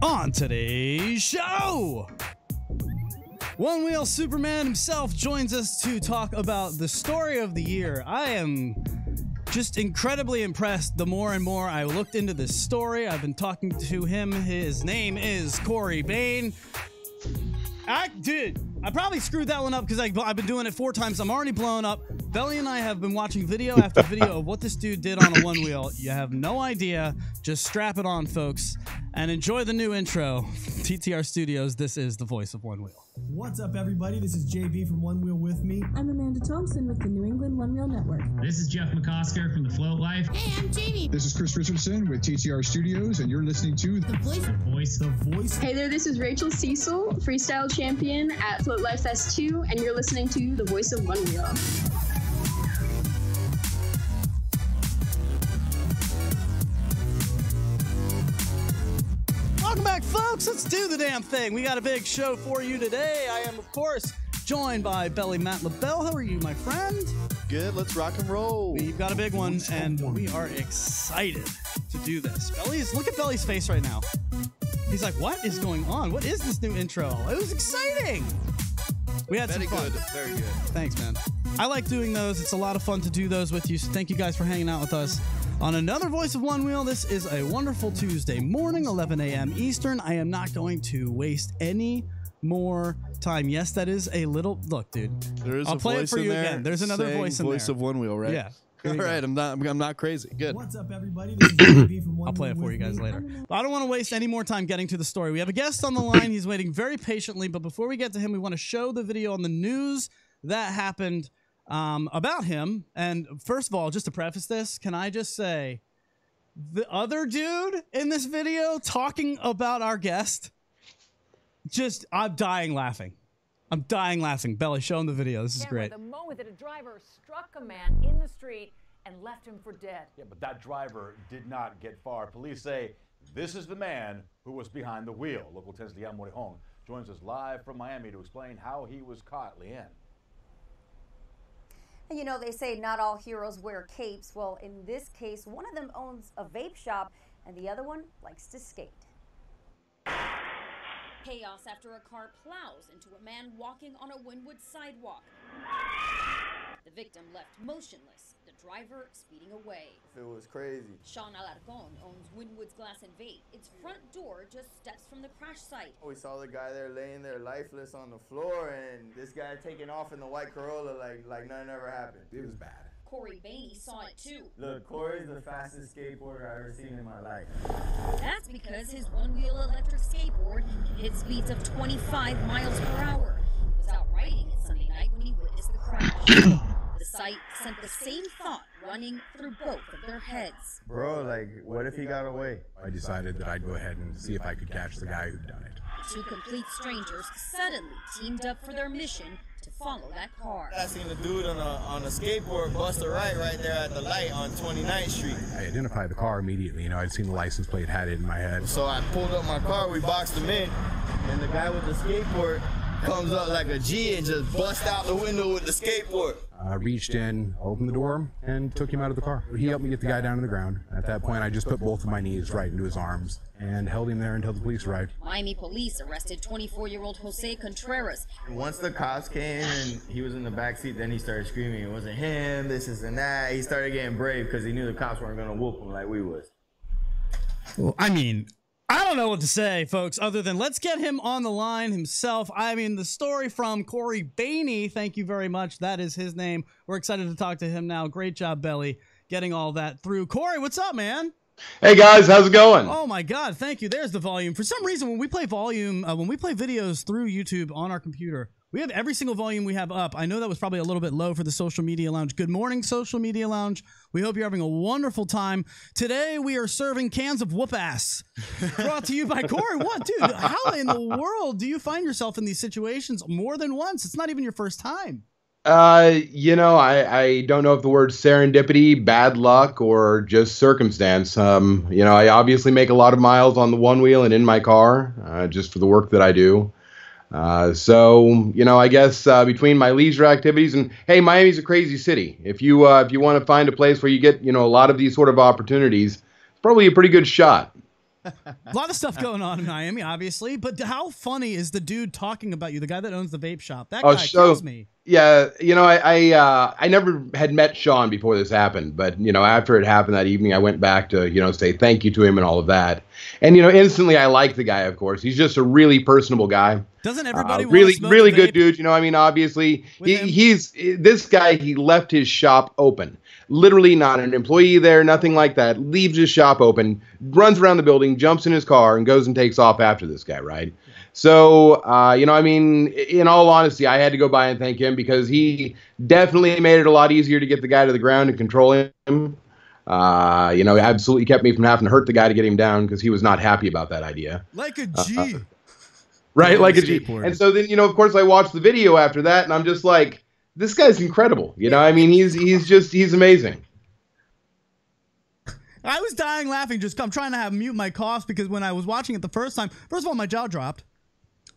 On today's show, One Wheel Superman himself joins us to talk about the story of the year. I am just incredibly impressed the more and more I looked into this story. I've been talking to him. His name is Cory Boehne. Dude, I probably screwed that one up because I've been doing it 4 times. I'm already blown up. Belly and I have been watching video after video of what this dude did on a one wheel. You have no idea. Just strap it on, folks, and enjoy the new intro. TTR Studios, this is the Voice of Onewheel. What's up, everybody? This is JB from One Wheel With Me. I'm Amanda Thompson with the New England One Wheel Network. This is Jeff McCosker from the Float Life. Hey, I'm Jamie. This is Chris Richardson with TTR Studios, and you're listening to The Voice. The Voice. Hey there, this is Rachel Cecil, freestyle champion at Float Life Fest 2, and you're listening to The Voice of One Wheel. Welcome back, folks. Let's do the damn thing. We got a big show for you today. I am, of course, joined by Belly Matt LaBelle. How are you, my friend? Good. Let's rock and roll. We've got a big one, and we are excited to do this. Look at Belly's face right now. He's like, what is going on? What is this new intro? It was exciting. We had some fun. Very good. Thanks, man. I like doing those. It's a lot of fun to do those with you. So thank you guys for hanging out with us on another Voice of One Wheel. This is a wonderful Tuesday morning, 11 a.m. Eastern. I am not going to waste any more time. Yes, that is a little look, dude. There is I'll a play it voice for in you there again. There's another voice in there. Voice of One Wheel, right? Yeah. All right. I'm not crazy. Good. What's up, everybody? This is JB from One I'll play it Wheel for you With guys Me. later. But I don't want to waste any more time getting to the story. We have a guest on the line. He's waiting very patiently. But before we get to him, we want to show the video on the news that happened about him. And first of all, just to preface this, can I just say, the other dude in this video talking about our guest, I'm dying laughing. I'm dying laughing. Belly, show him the video. This is great. The moment that a driver struck a man in the street and left him for dead. Yeah, but that driver did not get far. Police say this is the man who was behind the wheel. Local 10's Liam Morejón joins us live from Miami to explain how he was caught. Leanne. And you know, they say not all heroes wear capes. Well, in this case, one of them owns a vape shop and the other one likes to skate. Chaos after a car plows into a man walking on a Wynwood sidewalk. The victim left motionless, the driver speeding away. It was crazy. Sean Alarcon owns Wynwood's Glass and Vape. Its front door just steps from the crash site. We saw the guy there laying there lifeless on the floor, and this guy taking off in the white Corolla like nothing ever happened. It was bad. Cory Boehne saw it too. Look, Cory's the fastest skateboarder I've ever seen in my life. That's because his one-wheel electric skateboard hit speeds of 25 miles per hour. He was out riding it Sunday night when he witnessed the crash. The site sent the same thought running through both of their heads. Bro, like, what if he got away? I decided that I'd go ahead and see if I could catch the guy who'd done it. 2 complete strangers suddenly teamed up for their mission to follow that car. I seen a dude on a skateboard bust a right there at the light on 29th Street. I identified the car immediately. You know, I'd seen the license plate, had it in my head. So I pulled up my car, we boxed him in, and the guy with the skateboard comes up like a G and just busts out the window with the skateboard. I reached in, opened the door, and took him out of the car. He helped me get the guy down to the ground. At that point, I just put both of my knees right into his arms and held him there until the police arrived. Miami police arrested 24-year-old Jose Contreras. Once the cops came and he was in the back seat, then he started screaming. It wasn't him, this and that. He started getting brave because he knew the cops weren't going to whoop him like we was. Well, I mean, I don't know what to say, folks, other than let's get him on the line himself. I mean, the story from Cory Boehne, thank you very much. That is his name. We're excited to talk to him now. Great job, Belly, getting all that through. Cory, what's up, man? Hey, guys. How's it going? Oh, my God. Thank you. There's the volume. For some reason, when we play volume, when we play videos through YouTube on our computer, we have every single volume we have up. I know that was probably a little bit low for the Social Media Lounge. Good morning, Social Media Lounge. We hope you're having a wonderful time. Today, we are serving cans of whoop ass. Brought to you by Cory. What, dude? How in the world do you find yourself in these situations more than once? It's not even your first time. You know, I don't know if the word serendipity, bad luck, or just circumstance. You know, I obviously make a lot of miles on the one wheel and in my car, just for the work that I do. So, you know, I guess between my leisure activities and, hey, Miami's a crazy city. If you want to find a place where you get, you know, a lot of these sort of opportunities, it's probably a pretty good shot. A lot of stuff going on in Miami, obviously. But how funny is the dude talking about you, the guy that owns the vape shop? That guy kills me. Yeah, you know, I never had met Sean before this happened, but you know, after it happened that evening, I went back to, you know, say thank you to him and all of that. And you know, instantly I like the guy, of course. He's just a really personable guy. Doesn't everybody really good dude, you know, I mean, obviously he's this guy, he left his shop open. Literally not an employee there, nothing like that. Leaves his shop open, runs around the building, jumps in his car and goes and takes off after this guy, right? So, you know, I mean, in all honesty, I had to go by and thank him because he definitely made it a lot easier to get the guy to the ground and control him. You know, absolutely kept me from having to hurt the guy to get him down because he was not happy about that idea. Like a G. Right, like a G. And so then, you know, of course, I watched the video after that, and I'm just like, this guy's incredible. You know, I mean, he's amazing. I was dying laughing. I'm trying to mute my coughs because when I was watching it the first time, first of all, my jaw dropped.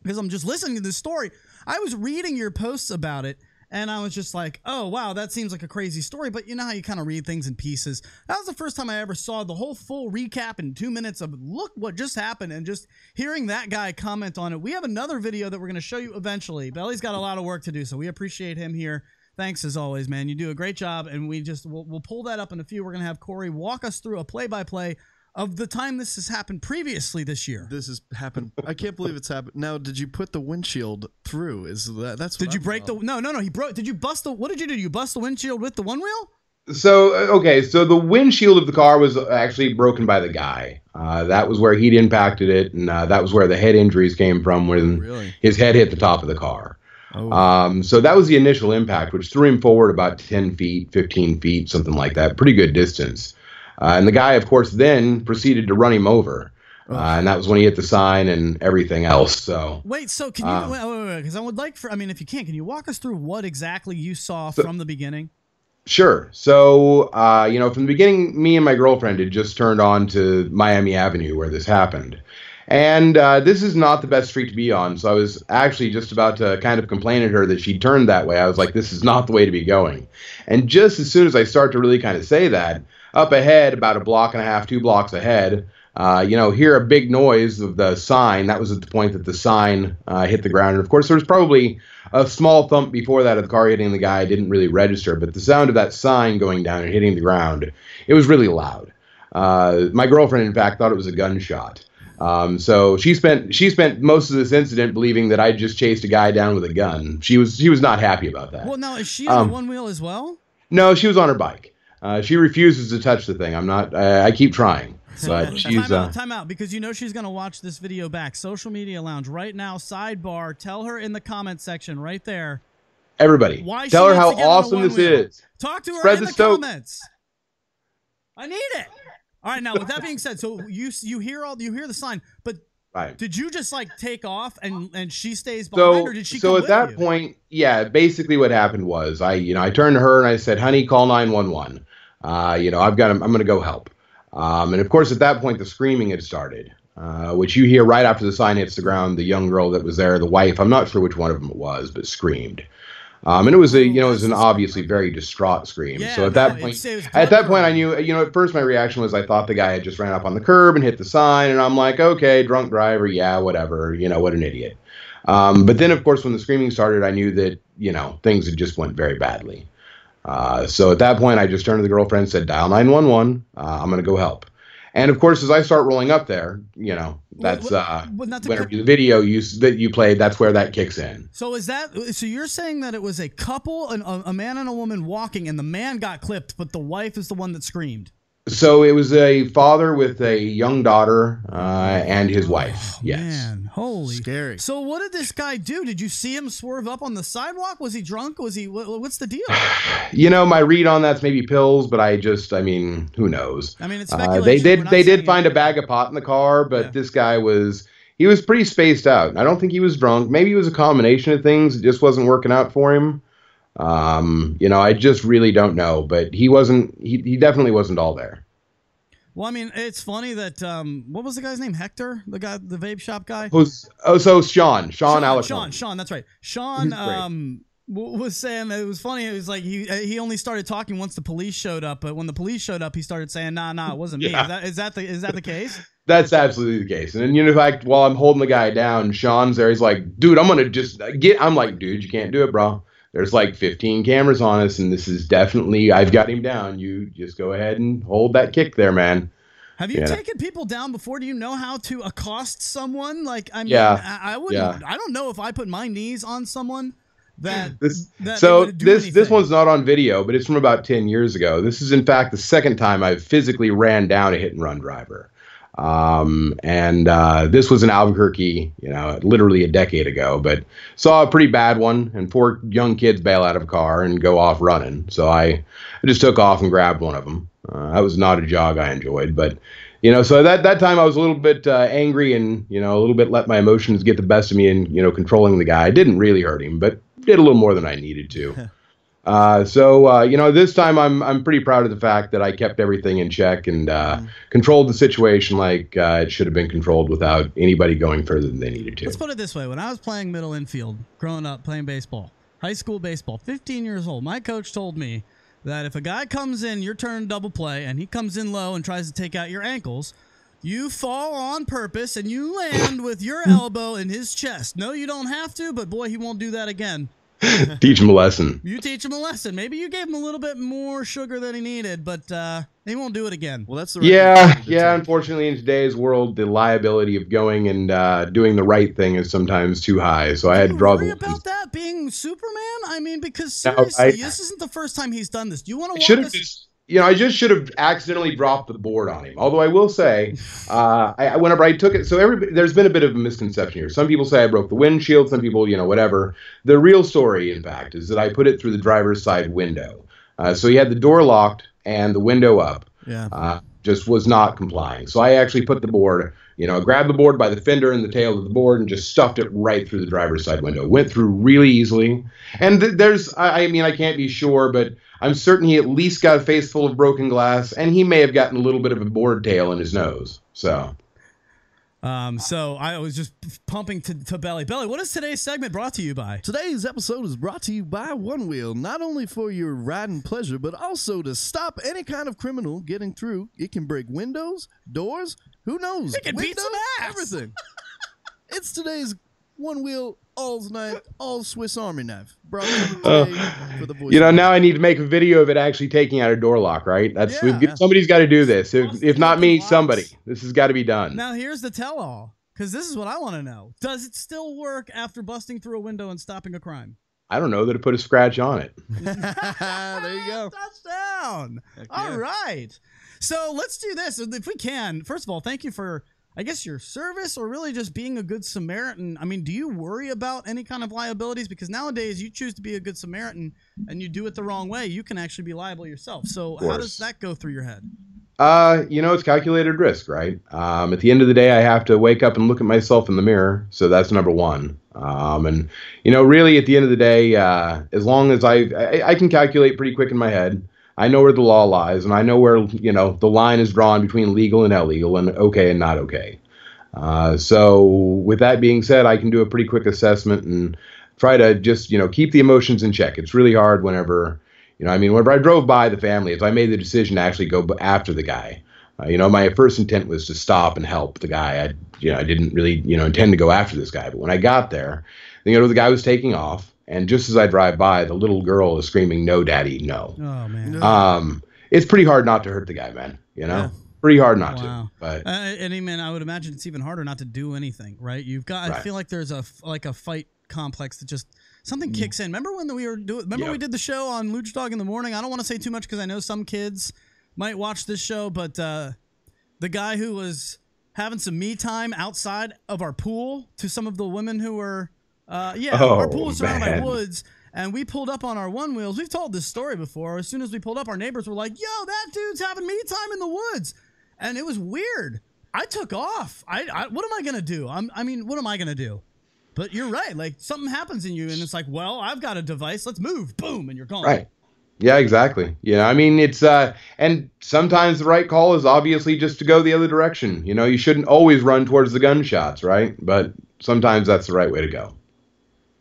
Because I'm just listening to this story. I was reading your posts about it, and I was just like, oh, wow, that seems like a crazy story. But you know how you kind of read things in pieces. That was the first time I ever saw the whole full recap in 2 minutes of look what just happened, and just hearing that guy comment on it. We have another video that we're going to show you eventually. Belly's got a lot of work to do, so we appreciate him here. Thanks as always, man. You do a great job, and we'll pull that up in a few. We're going to have Cory walk us through a play-by-play of the time this has happened previously this year. This has happened. I can't believe it's happened. Now, did you put the windshield through? That's did you break the? No. He broke. Did you bust the? What did you do? You bust the windshield with the one wheel? So okay, so the windshield of the car was actually broken by the guy. That was where he'd impacted it, and that was where the head injuries came from when his head hit the top of the car. Oh. So that was the initial impact, which threw him forward about 10 feet, 15 feet, something like that. Pretty good distance. And the guy, of course, then proceeded to run him over. And that was when he hit the sign and everything else. So wait, so can you, wait, because I would like for, I mean, if you can you walk us through what exactly you saw from the beginning? Sure. So, you know, from the beginning, me and my girlfriend had just turned on to Miami Avenue where this happened. And this is not the best street to be on. So I was actually just about to kind of complain at her that she turned that way. I was like, this is not the way to be going. And just as soon as I start to really kind of say that, up ahead, about a block and a half, 2 blocks ahead, you know, hear a big noise of the sign. That was at the point that the sign hit the ground. And of course, there was probably a small thump before that of the car hitting the guy. Didn't really register, but the sound of that sign going down and hitting the ground, it was really loud. My girlfriend, in fact, thought it was a gunshot. So she spent most of this incident believing that I just chased a guy down with a gun. She was not happy about that. Well, now is she on one wheel as well? No, she was on her bike. She refuses to touch the thing. I'm not. I keep trying. But she's time out because you know she's gonna watch this video back. Social Media Lounge right now. Sidebar. Tell her in the comment section right there. Everybody, tell her how awesome this is. Talk to her in the comments. I need it. All right. Now, with that being said, so you hear the sign, but did you just like take off and she stays behind, or did she? So at that point, yeah, basically what happened was I turned to her and I said, "Honey, call 911. You know, I'm going to go help." And of course, at that point, the screaming had started, which you hear right after the sign hits the ground. The young girl that was there, the wife, I'm not sure which one of them it was, but screamed. And it was it was an obviously very distraught scream. Yeah, so at that point, I knew, at first my reaction was I thought the guy had just ran up on the curb and hit the sign. And I'm like, okay, drunk driver. Yeah, whatever. What an idiot. But then, of course, when the screaming started, I knew that, things had just went very badly. So at that point, I just turned to the girlfriend and said, dial 911. I'm going to go help. And of course, as I start rolling up there, that's whenever the video that you played, that's where that kicks in. So so you're saying that it was a couple, a man and a woman walking, and the man got clipped, but the wife is the one that screamed. So it was a father with a young daughter and his wife. Yes. Man, holy scary. So what did this guy do? Did you see him swerve up on the sidewalk? Was he drunk? Was he? What's the deal? My read on that's maybe pills, but who knows? I mean, it's speculation. They did find a bag of pot in the car, but this guy was pretty spaced out. I don't think he was drunk. Maybe it was a combination of things. It just wasn't working out for him. I just really don't know, but he definitely wasn't all there. Well, I mean, it's funny that, what was the guy's name? Hector? The vape shop guy? So Sean Alex. Sean, that's right. Sean, was saying it was funny. It was like he only started talking once the police showed up, but when the police showed up, he started saying, nah, it wasn't me. Yeah. Is that the case? That's absolutely the case. And in fact, while I'm holding the guy down, Sean's there. He's like, dude, I'm going to just I'm like, dude, you can't do it, bro. There's like 15 cameras on us, and this is definitely, I've got him down. You just go ahead and hold that kick there, man. Have you taken people down before? Do you know how to accost someone? Like, I mean, I wouldn't. Yeah. I don't know if I put my knees on someone this one's not on video, but it's from about 10 years ago. This is in fact the second time I've physically ran down a hit and run driver. This was in Albuquerque, literally a decade ago, but saw a pretty bad one, and 4 young kids bail out of a car and go off running. So I just took off and grabbed one of them. That was not a jog I enjoyed, but so that time I was a little bit angry and a little bit let my emotions get the best of me, and controlling the guy. I didn't really hurt him, but did a little more than I needed to. This time I'm pretty proud of the fact that I kept everything in check and controlled the situation like it should have been controlled without anybody going further than they needed to. Let's put it this way. When I was playing middle infield, growing up, playing baseball, high school baseball, 15 years old, my coach told me that if a guy comes in your turn double play and he comes in low and tries to take out your ankles, you fall on purpose and you land with your elbow in his chest. No, you don't have to, but boy, he won't do that again. Teach him a lesson. You teach him a lesson. Maybe you gave him a little bit more sugar than he needed, but he won't do it again. Well, that's the right unfortunately, in today's world, the liability of going and doing the right thing is sometimes too high. So I had to draw the line. About that being Superman? I mean, because seriously, this isn't the first time he's done this. Do you want to walk us? I just should have accidentally dropped the board on him. Although I will say, whenever I took it, there's been a bit of a misconception here. Some people say I broke the windshield. Some people, whatever. The real story, in fact, is that I put it through the driver's side window. So he had the door locked and the window up. Yeah. Just was not complying. So I actually put the board, grabbed the board by the fender and the tail of the board and just stuffed it right through the driver's side window. Went through really easily. And I can't be sure, but I'm certain he at least got a face full of broken glass, and he may have gotten a little bit of a board tail in his nose. So I was just pumping to Belly. Belly, what is today's segment brought to you by? Today's episode is brought to you by Onewheel, not only for your riding pleasure, but also to stop any kind of criminal getting through. It can break windows, doors, who knows? It can beat some ass. Everything. It's today's Onewheel all Swiss Army knife. Brought to you today for the voice. Now I need to make a video of it actually taking out a door lock, right? Somebody's got to do this. If not me, somebody. This has got to be done. Now here's the tell-all, because this is what I want to know. Does it still work after busting through a window and stopping a crime? I don't know that it put a scratch on it. There you go. Touchdown. All right. So let's do this if we can. First of all, thank you for, I guess, your service, or really just being a good Samaritan. I mean, do you worry about any kind of liabilities? Because nowadays you choose to be a good Samaritan and you do it the wrong way, you can actually be liable yourself. So how does that go through your head? It's calculated risk, right? At the end of the day, I have to wake up and look at myself in the mirror. So that's number one. Really at the end of the day, as long as I can calculate pretty quick in my head, I know where the law lies, and I know where, the line is drawn between legal and illegal and okay and not okay. So with that being said, I can do a pretty quick assessment and try to just, keep the emotions in check. It's really hard whenever, whenever I drove by the family, if I made the decision to actually go after the guy, my first intent was to stop and help the guy. I didn't really, intend to go after this guy. But when I got there, the guy was taking off. And just as I drive by, the little girl is screaming, "No, Daddy, no." Oh, man. It's pretty hard not to hurt the guy, man. Yeah. Pretty hard not to. But I would imagine it's even harder not to do anything, right? You've got. I feel like there's a fight complex that just something kicks in. Remember when we did the show on Luch Dog in the Morning? I don't want to say too much because I know some kids might watch this show, but the guy who was having some me time outside of our pool to some of the women who were. Our pool was surrounded by woods, and we pulled up on our Onewheels. We've told this story before. As soon as we pulled up, our neighbors were like, "Yo, that dude's having me time in the woods," and it was weird. I took off. What am I gonna do? What am I gonna do? But you're right. Like something happens in you, and it's like, well, I've got a device. Let's move. Boom, and you're gone. Right. Yeah, exactly. It's and sometimes the right call is obviously just to go the other direction. You shouldn't always run towards the gunshots, right? But sometimes that's the right way to go.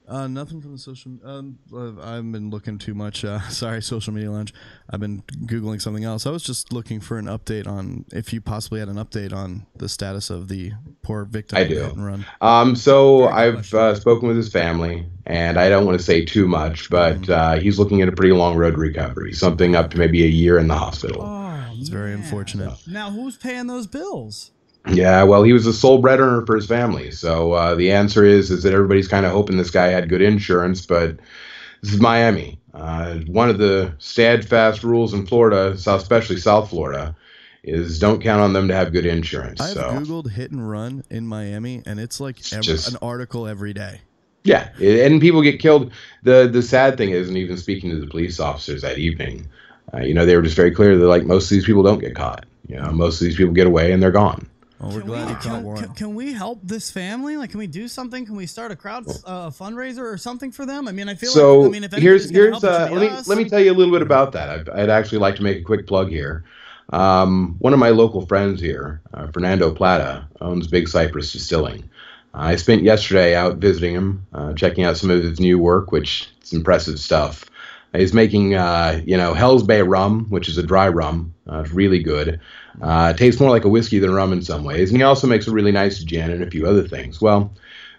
Nothing from the social. I've been looking too much. Sorry, social media lounge. I've been Googling something else. I was just looking for an update on if you possibly had an update on the status of the poor victim. I of the do. hit and run. So I've spoken with his family, and I don't want to say too much, but he's looking at a pretty long road to recovery, something up to maybe a year in the hospital. Oh, it's very unfortunate. Now, who's paying those bills? Yeah, well, he was the sole breadwinner for his family. So the answer is that everybody's kind of hoping this guy had good insurance, but this is Miami. One of the steadfast rules in Florida, especially South Florida, is don't count on them to have good insurance. I've Googled hit and run in Miami, and it's like an article every day. Yeah, and people get killed. The sad thing is, and even speaking to the police officers that evening, they were just very clear that like most of these people don't get caught. Most of these people get away and they're gone. Oh, we're glad you caught one. Can we help this family? Like, can we do something? Can we start a fundraiser or something for them? I mean, I feel so. Like, if here's let me tell you a little bit about that. I'd actually like to make a quick plug here. One of my local friends here, Fernando Plata, owns Big Cypress Distilling. I spent yesterday out visiting him, checking out some of his new work, which is impressive stuff. He's making, Hell's Bay rum, which is a dry rum. It's really good. Tastes more like a whiskey than rum in some ways. And he also makes a really nice gin and a few other things. Well,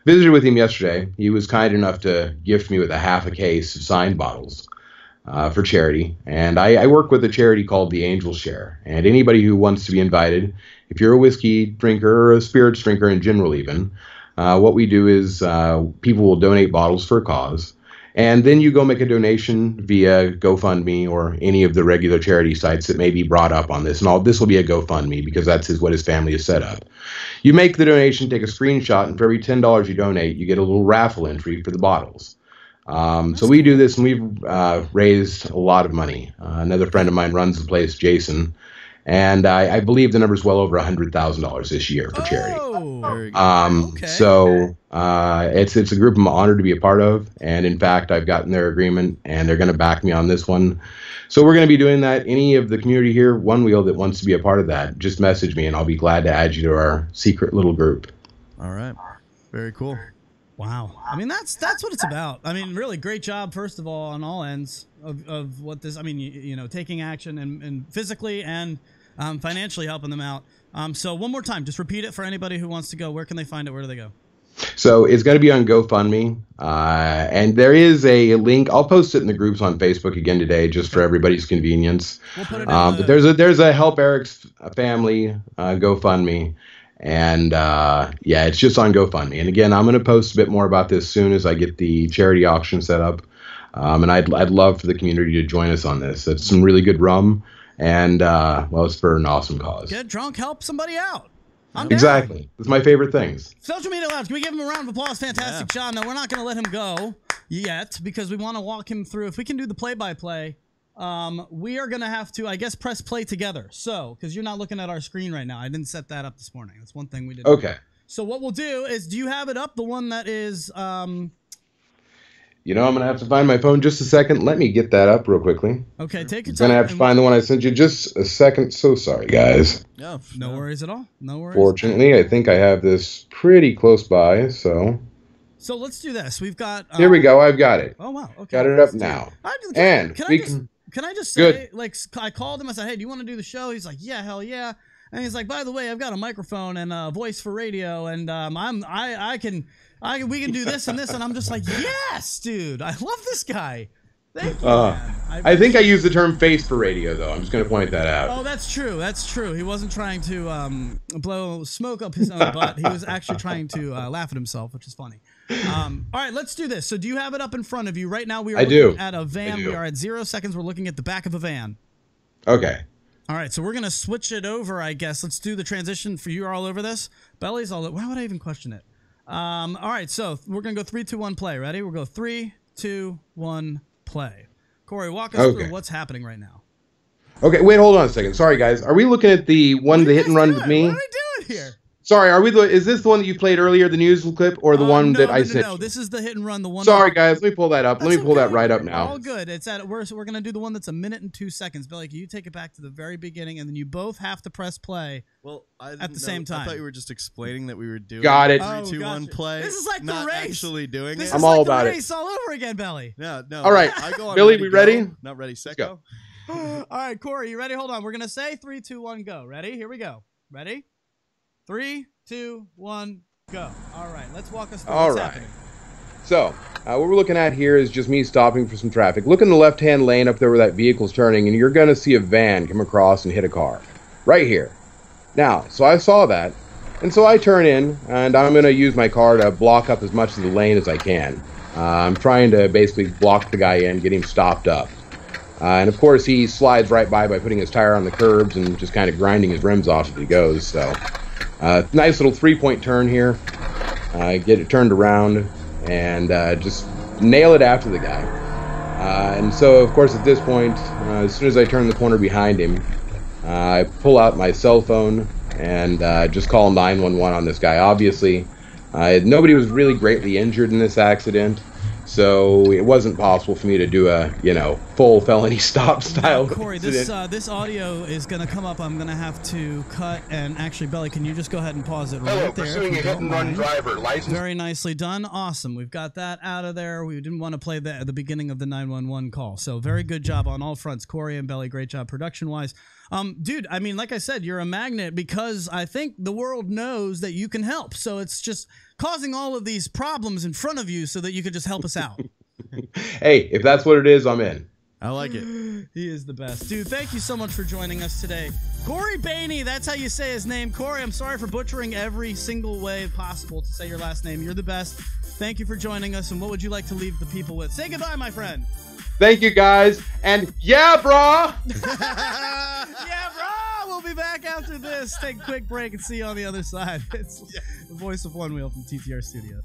visited with him yesterday. He was kind enough to gift me with a half a case of signed bottles for charity. And I work with a charity called the Angel Share. And anybody who wants to be invited, if you're a whiskey drinker or a spirits drinker in general even, what we do is people will donate bottles for a cause. And then you go make a donation via GoFundMe or any of the regular charity sites that may be brought up on this. And all this will be a GoFundMe because that's what his family has set up. You make the donation, take a screenshot, and for every $10 you donate, you get a little raffle entry for the bottles. So we do this, and we've raised a lot of money. Another friend of mine runs the place, Jason, and I believe the number is well over $100,000 this year for charity. Okay. So it's a group I'm honored to be a part of, and in fact, I've gotten their agreement, and they're going to back me on this one. So we're going to be doing that. Any of the community here, Onewheel, that wants to be a part of that, just message me, and I'll be glad to add you to our secret little group. All right. Very cool. Wow. I mean, that's what it's about. I mean, really great job, first of all, on all ends of what this, I mean, taking action and physically and financially helping them out. So one more time, just repeat it for anybody who wants to go. Where can they find it? Where do they go? So it's going to be on GoFundMe, and there is a link. I'll post it in the groups on Facebook again today, just for everybody's convenience. We'll put it but there's a Help Eric's Family GoFundMe, and it's just on GoFundMe. And again, I'm going to post a bit more about this soon as I get the charity auction set up, and I'd love for the community to join us on this. It's some really good rum, and it's for an awesome cause. Get drunk, help somebody out. Exactly. It's my favorite things. Social Media Lounge, can we give him a round of applause? Fantastic job. No, we're not going to let him go yet because we want to walk him through. If we can do the play-by-play, we are going to have to, I guess, press play together. So, because you're not looking at our screen right now. I didn't set that up this morning. That's one thing we did. Okay. So what we'll do is, do you have it up? The one that is... I'm going to have to find my phone just a second. Let me get that up real quickly. Okay, take your I'm time. going to have to find the one I sent you just a second. So sorry, guys. No worries at all. No worries. Fortunately, I think I have this pretty close by, so let's do this. We've got... here we go. I've got it. Oh, wow. Okay. Got it up now. Can I just say, like, I called him. I said, hey, do you want to do the show? He's like, yeah, hell yeah. And he's like, by the way, I've got a microphone and a voice for radio, and we can do this and this. And I'm just like, yes, dude. I love this guy. Thank you, man. I think I use the term face for radio, though. I'm just going to point that out. Oh, that's true. That's true. He wasn't trying to blow smoke up his own butt. He was actually trying to laugh at himself, which is funny. All right, let's do this. So do you have it up in front of you? Right now we are looking at a van. We are at 0 seconds. We're looking at the back of a van. Okay. All right, so we're going to switch it over, I guess. Let's do the transition for you. Are all over this? Belly's all over. Why would I even question it? All right, so we're going to go 3, 2, 1, play. Ready? We'll go 3, 2, 1, play. Cory, walk us through what's happening right now. Okay, wait, hold on a second. Sorry, guys. Are we looking at the one, the hit and run with me? What are we doing here? Sorry, are we? Is this the one that you played earlier, the news clip, or the one that I sent? No, this is the hit and run. The one. Sorry, guys. Let me pull that up. Let me pull that right up now. All good. It's at we're gonna do the one that's a minute and 2 seconds. Billy, can you take it back to the very beginning, and then you both have to press play. Well, at the same time. I thought you were just explaining that we were doing. Got it. 3, 2, 1, play. This is like not the race. Actually doing this it. I'm all like about the it. race all over again, Belly. No. All right, I go on Billy, we ready? Not ready. Set, go. All right, Corey, you ready? Hold on. We're gonna say 3, 2, 1, go. Ready? Here we go. Ready? 3, 2, 1, go. All right, let's walk us through what's happening. So, what we're looking at here is just me stopping for some traffic. Look in the left-hand lane up there where that vehicle's turning, and you're going to see a van come across and hit a car. Right here. Now, so I saw that, and so I turn in, and I'm going to use my car to block up as much of the lane as I can. I'm trying to basically block the guy in, get him stopped up. And of course, he slides right by putting his tire on the curbs and just kind of grinding his rims off as he goes. So, nice little 3-point turn here. Get it turned around and just nail it after the guy. And so, of course, at this point, as soon as I turn the corner behind him, I pull out my cell phone and just call 911 on this guy. Obviously, nobody was really greatly injured in this accident. So it wasn't possible for me to do a, full felony stop style. Corey, this audio is going to come up. I'm going to have to cut. And actually, Belly, can you just go ahead and pause it right there? Pursuing a hit-and-run driver. License. Very nicely done. Awesome. We've got that out of there. We didn't want to play that at the beginning of the 911 call. So very good job on all fronts, Corey and Belly. Great job production-wise. Dude, I mean, like I said, you're a magnet because I think the world knows that you can help. So it's just causing all of these problems in front of you so that you could just help us out. Hey, if that's what it is, I'm in. I like it. He is the best. Dude, thank you so much for joining us today. Cory Boehne, that's how you say his name. Corey, I'm sorry for butchering every single way possible to say your last name. You're the best. Thank you for joining us. And what would you like to leave the people with? Say goodbye, my friend. Thank you, guys. And yeah, brah! Yeah, brah! We'll be back after this. Take a quick break and see you on the other side. It's the Voice of Onewheel from TTR Studios.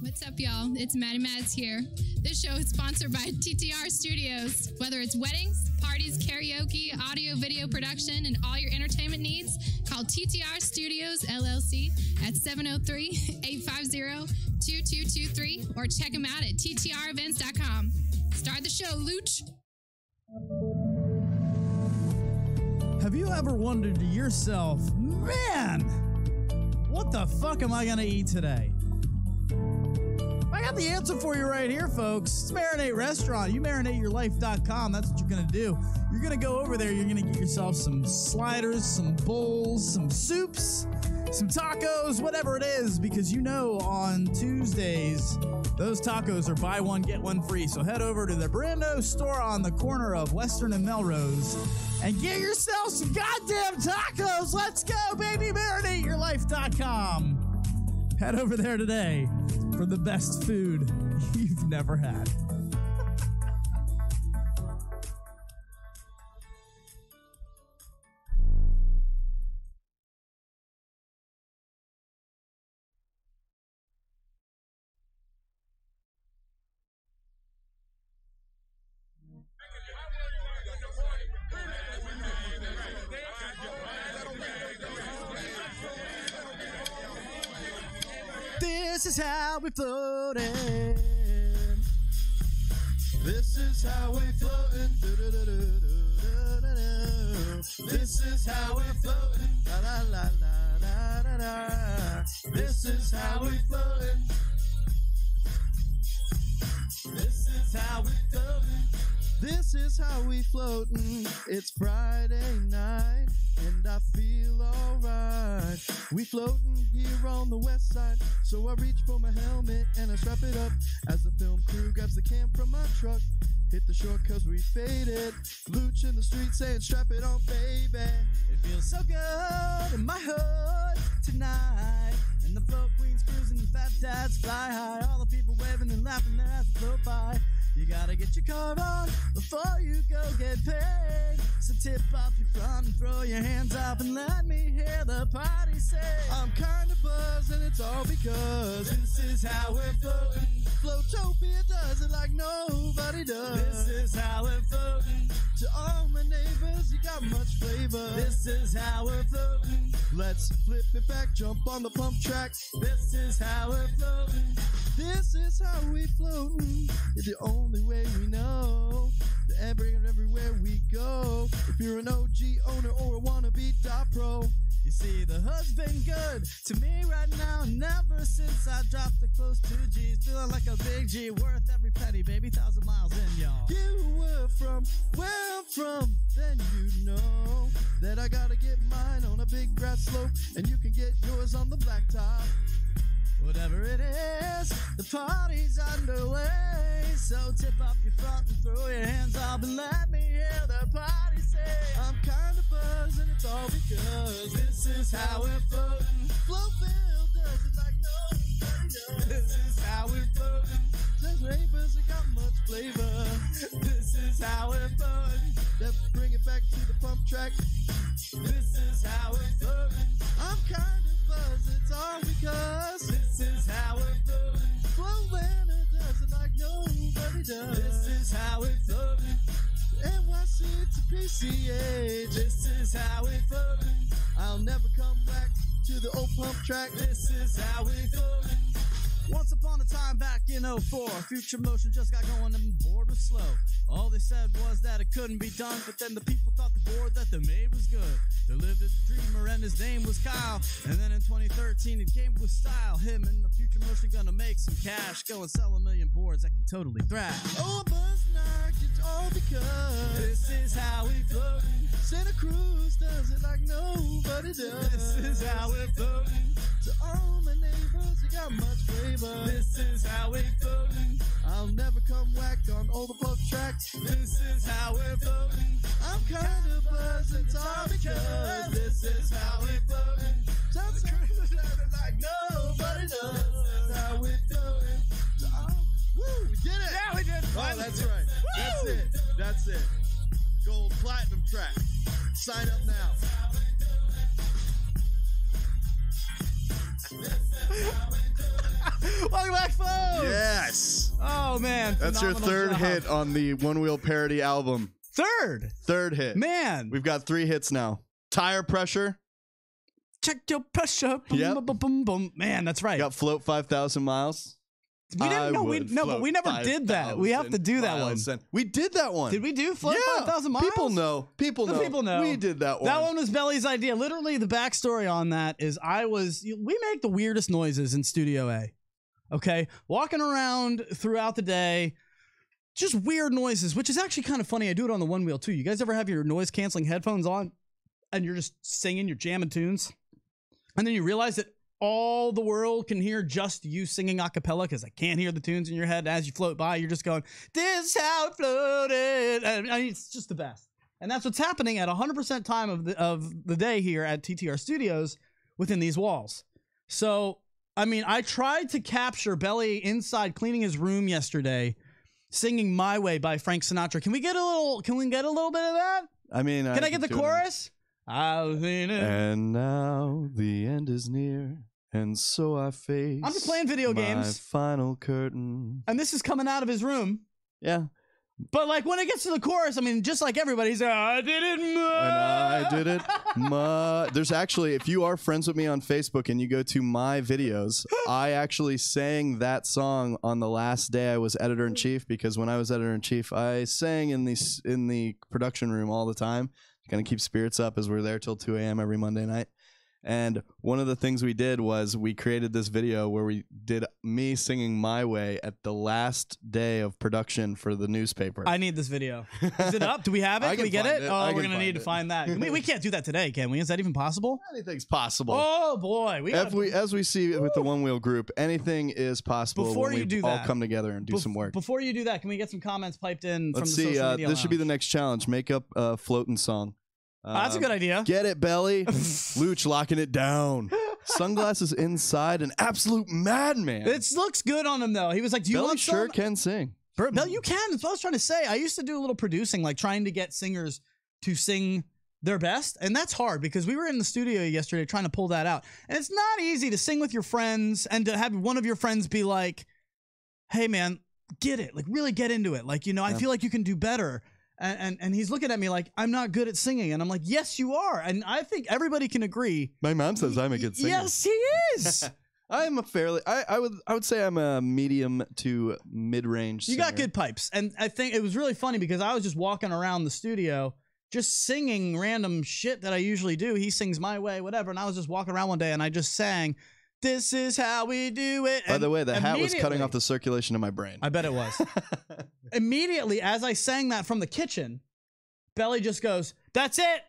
What's up, y'all? It's Maddie Mads here. This show is sponsored by TTR Studios. Whether it's weddings, parties, karaoke, audio, video production, and all your entertainment needs, call TTR Studios, LLC at 703-850-2223 or check them out at ttrevents.com. Start the show, Looch. Have you ever wondered to yourself, man, what the fuck am I going to eat today? I got the answer for you right here, folks. It's Marinate Restaurant. You marinateyourlife.com. That's what you're going to do. You're going to go over there. You're going to get yourself some sliders, some bowls, some soups, some tacos, whatever it is, because you know on Tuesdays, those tacos are buy one, get one free. So head over to the Brando store on the corner of Western and Melrose and get yourself some goddamn tacos. Let's go, baby. MarinateYourLife.com. Head over there today for the best food you've never had. This is how we floating. This is how we floating. This is how we floating. La la la la la la. This is how we floating. This is how we floating. This is how we floating. It's Friday night and I feel alright. We floating here on the west side, so I reach for my helmet and I strap it up as the film crew grabs the cam from my truck. Hit the short cause we faded. Luch in the street saying strap it on, baby. It feels so good in my hood tonight. And the float queens cruising, the fat dads fly high. All the people waving and laughing there as they float by. You gotta get your car on before you go get paid. So tip off your front and throw your hands up and let me hear the party say, I'm kinda buzzed and it's all because this is how we're floating. Floatopia does it like nobody does. This is how we're floating. To all my neighbors, you got much flavor. This is how we're floating. Let's flip it back, jump on the pump track. This is how we're floating. This is how we floating. It's the only way we know. Everywhere we go. If you're an OG owner or a wannabe .pro. You see, the hood's been good to me right now, and ever since I dropped it close to G's, feeling like a big G, worth every penny, baby, 1,000 miles in, y'all. You were from where I'm from, then you know that I gotta get mine on a big grass slope, and you can get yours on the blacktop. Whatever it is, the party's underway. So tip up your front and throw your hands up and let me hear the party say, I'm kinda buzzed and it's all because this is how we're floating. Floatville does it like nobody does. This is how we're floating. There's neighbors that got much flavor. This is how we're floating. Let's bring it back to the pump track. This is how we're floating. I'm kinda buzzed, it's all because this is how we're floating. Floatville does it like nobody does. This is how we're floating. NYC to PCH. This is how we're floating. I'll never come back to the old pump track. This is how we're floating. Once upon a time back in 04, Future Motion just got going and the board was slow. All they said was that it couldn't be done, but then the people thought the board that they made was good. There lived a dreamer and his name was Kyle, and then in 2013 it came with style. Him and the Future Motion gonna make some cash, go and sell 1 million boards that can totally thrash. Oh, buzz knocked, it's all because this is how we floating. Santa Cruz does it like nobody does. This is how we're floating. To all my neighbors, you got much flavor. This is how we're floating. I'll never come whack on all the pump tracks. This is how we're floating. I'm kinda buzzed, it's all because this is how we're floating. Santa Cruz does it like nobody does. This is how we're floating. Woo, we did it! Yeah, we did. Oh, that's right. That's it. That's it. Gold platinum track. Sign up now. Welcome back, folks. Yes. Oh man, That's your third job. hit on the One Wheel parody album. Third hit. Man, We've got 3 hits now. Tire Pressure. Check your pressure. Boom, Yep. boom, boom, boom, boom. Man, that's right. Got Float 5,000 Miles. We didn't. But we never did that. We have to do that one. We did that one. Did we do Float Yeah. 5,000 miles? People know. People know. We did that one. That one was Belly's idea. Literally, the backstory on that is we make the weirdest noises in Studio A. Okay, walking around throughout the day, just weird noises, which is actually kind of funny. I do it on the One Wheel too. You guys ever have your noise canceling headphones on and you're just singing, you're jamming tunes, and then you realize that all the world can hear just you singing a cappella because I can't hear the tunes in your head. As you float by, you're just going, this is how it floated. I mean, it's just the best. And that's what's happening at 100% time of the day here at TTR Studios within these walls. So, I mean, I tried to capture Belly inside cleaning his room yesterday, singing "My Way" by Frank Sinatra. Can we get a little bit of that? I mean, can I get the chorus? And now the end is near, and so I face. I'm just playing video games. My final curtain. And this is coming out of his room. Yeah. But like when it gets to the chorus, I mean, just like everybody, he's like, I did it, ma. And I did it, ma. There's actually, if you are friends with me on Facebook and you go to my videos, I actually sang that song on the last day I was editor-in-chief, because when I was editor-in-chief, I sang in the production room all the time, to kind of keep spirits up as we're there till 2 a.m. every Monday night. And one of the things we did was we created this video where we did me singing My Way at the last day of production for the newspaper. I need this video. Is it up? Do we have it? Can we get it? Oh, we're going to need to find that. We can't do that today, can we? Is that even possible? Anything's possible. Oh, boy. As we see with the One Wheel group, anything is possible Before when you do we all that, come together and do some work. Before you do that, can we get some comments piped in Let's from the see. social media This should be lounge? the next challenge. Make up a floating song. That's a good idea. Get it, Belly. Luch locking it down. Sunglasses inside, an absolute madman. It looks good on him, though. He was like, do you Belly want sure some? can sing. Belly, you can. That's what I was trying to say. I used to do a little producing, like trying to get singers to sing their best. And that's hard because we were in the studio yesterday trying to pull that out. And it's not easy to sing with your friends and to have one of your friends be like, hey, man, get it. Like, really get into it. Like, I feel like you can do better. And he's looking at me like, I'm not good at singing. And I'm like, yes, you are. And I think everybody can agree. My mom says I'm a good singer. Yes, he is. I am a fairly, I would say I'm a medium to mid-range singer. You got good pipes. And I think it was really funny because I was just walking around the studio just singing random shit that I usually do. He sings My Way, whatever. And I was just walking around one day and I just sang, this is how we do it. By the way, the hat was cutting off the circulation in my brain. I bet it was. Immediately, as I sang that from the kitchen, Belly just goes, that's it.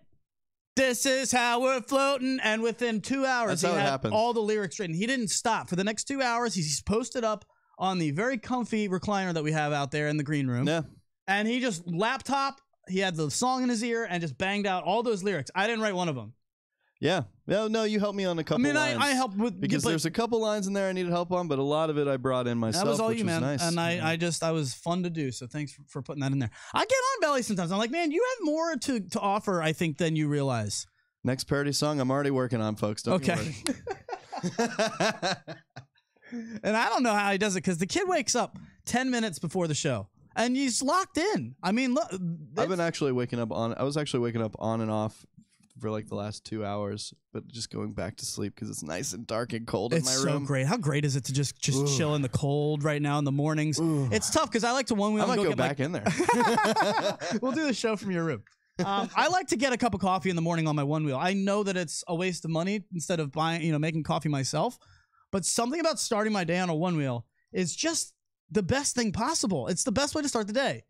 This is how we're floating. And within 2 hours, he had all the lyrics written. He didn't stop. For the next 2 hours, he's posted up on the very comfy recliner that we have out there in the green room. Yeah. And he just he had the song in his ear and just banged out all those lyrics. I didn't write one of them. Yeah. No, you helped me on a couple lines. I helped with because there's a couple lines in there I needed help on, but a lot of it I brought in myself. That was all which you, man. Nice. And I was fun to do. So thanks for putting that in there. I get on Belly sometimes. I'm like, man, you have more to offer, I think, than you realize. Next parody song I'm already working on, folks. Don't you worry. And I don't know how he does it because the kid wakes up 10 minutes before the show. And he's locked in. I mean, look. I was actually waking up on and off for like the last 2 hours, but just going back to sleep because it's nice and dark and cold in my room. It's so great. How great is it to just chill in the cold right now in the mornings? It's tough because I like to one wheel. I might go back in there. We'll do the show from your room. I like to get a cup of coffee in the morning on my one wheel. I know that it's a waste of money instead of making coffee myself, but something about starting my day on a one wheel is just the best thing possible. It's the best way to start the day.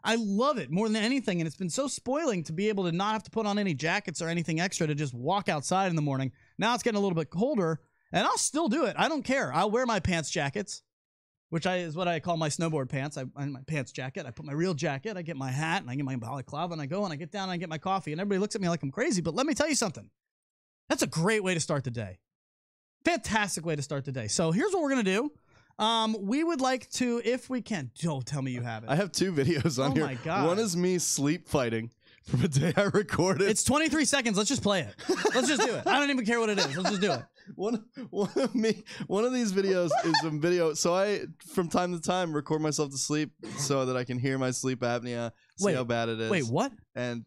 I love it more than anything, and it's been so spoiling to be able to not have to put on any jackets or anything extra to just walk outside in the morning. Now it's getting a little bit colder, and I'll still do it. I don't care. I'll wear my pants jackets, which is what I call my snowboard pants. My pants jacket. I put my real jacket. I get my hat, and I get my balaclava, and I go and I get down and I get my coffee, and everybody looks at me like I'm crazy, but let me tell you something. That's a great way to start the day. Fantastic way to start the day. So here's what we're going to do. We would like to, if we can, don't tell me you have it. I have 2 videos on here. Oh my God. One is me sleep fighting from a day I recorded. It's 23 seconds. Let's just play it. Let's just do it. I don't even care what it is. Let's just do it. One of these videos is a video. So I, from time to time, record myself to sleep so that I can hear my sleep apnea, see how bad it is. Wait, what? And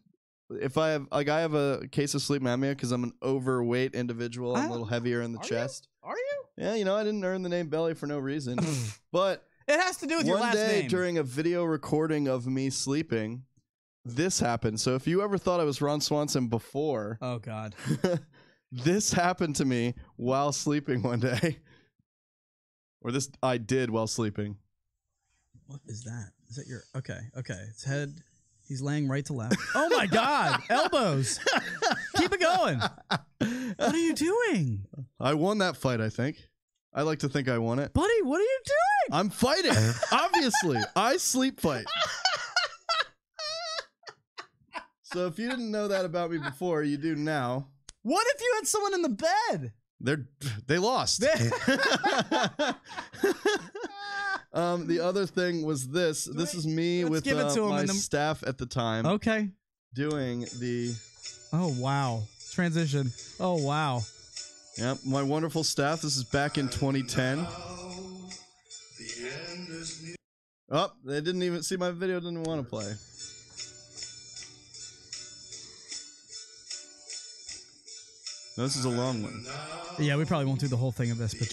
if I have a case of sleep apnea because I'm an overweight individual. I'm a little heavier in the chest. Are you? Yeah, I didn't earn the name Belly for no reason. But it has to do with your last name. One day during a video recording of me sleeping, this happened. So if you ever thought I was Ron Swanson before, oh God, this happened to me while sleeping one day. Or this I did while sleeping. What is that? Is that your okay? It's head. He's laying right to left. Oh my God! Elbows. Keep it going. What are you doing? I won that fight, I think. I like to think I won it. Buddy, what are you doing? I'm fighting. Obviously. I sleep fight. So if you didn't know that about me before, you do now. What if you had someone in the bed? They lost. The other thing was this. This is me with my staff at the time. Okay. Doing the... Oh, wow. Transition. Oh, wow. Yep, my wonderful staff. This is back in 2010. Oh, they didn't even see my video. Didn't want to play. No, this is a long one. Yeah, we probably won't do the whole thing of this, but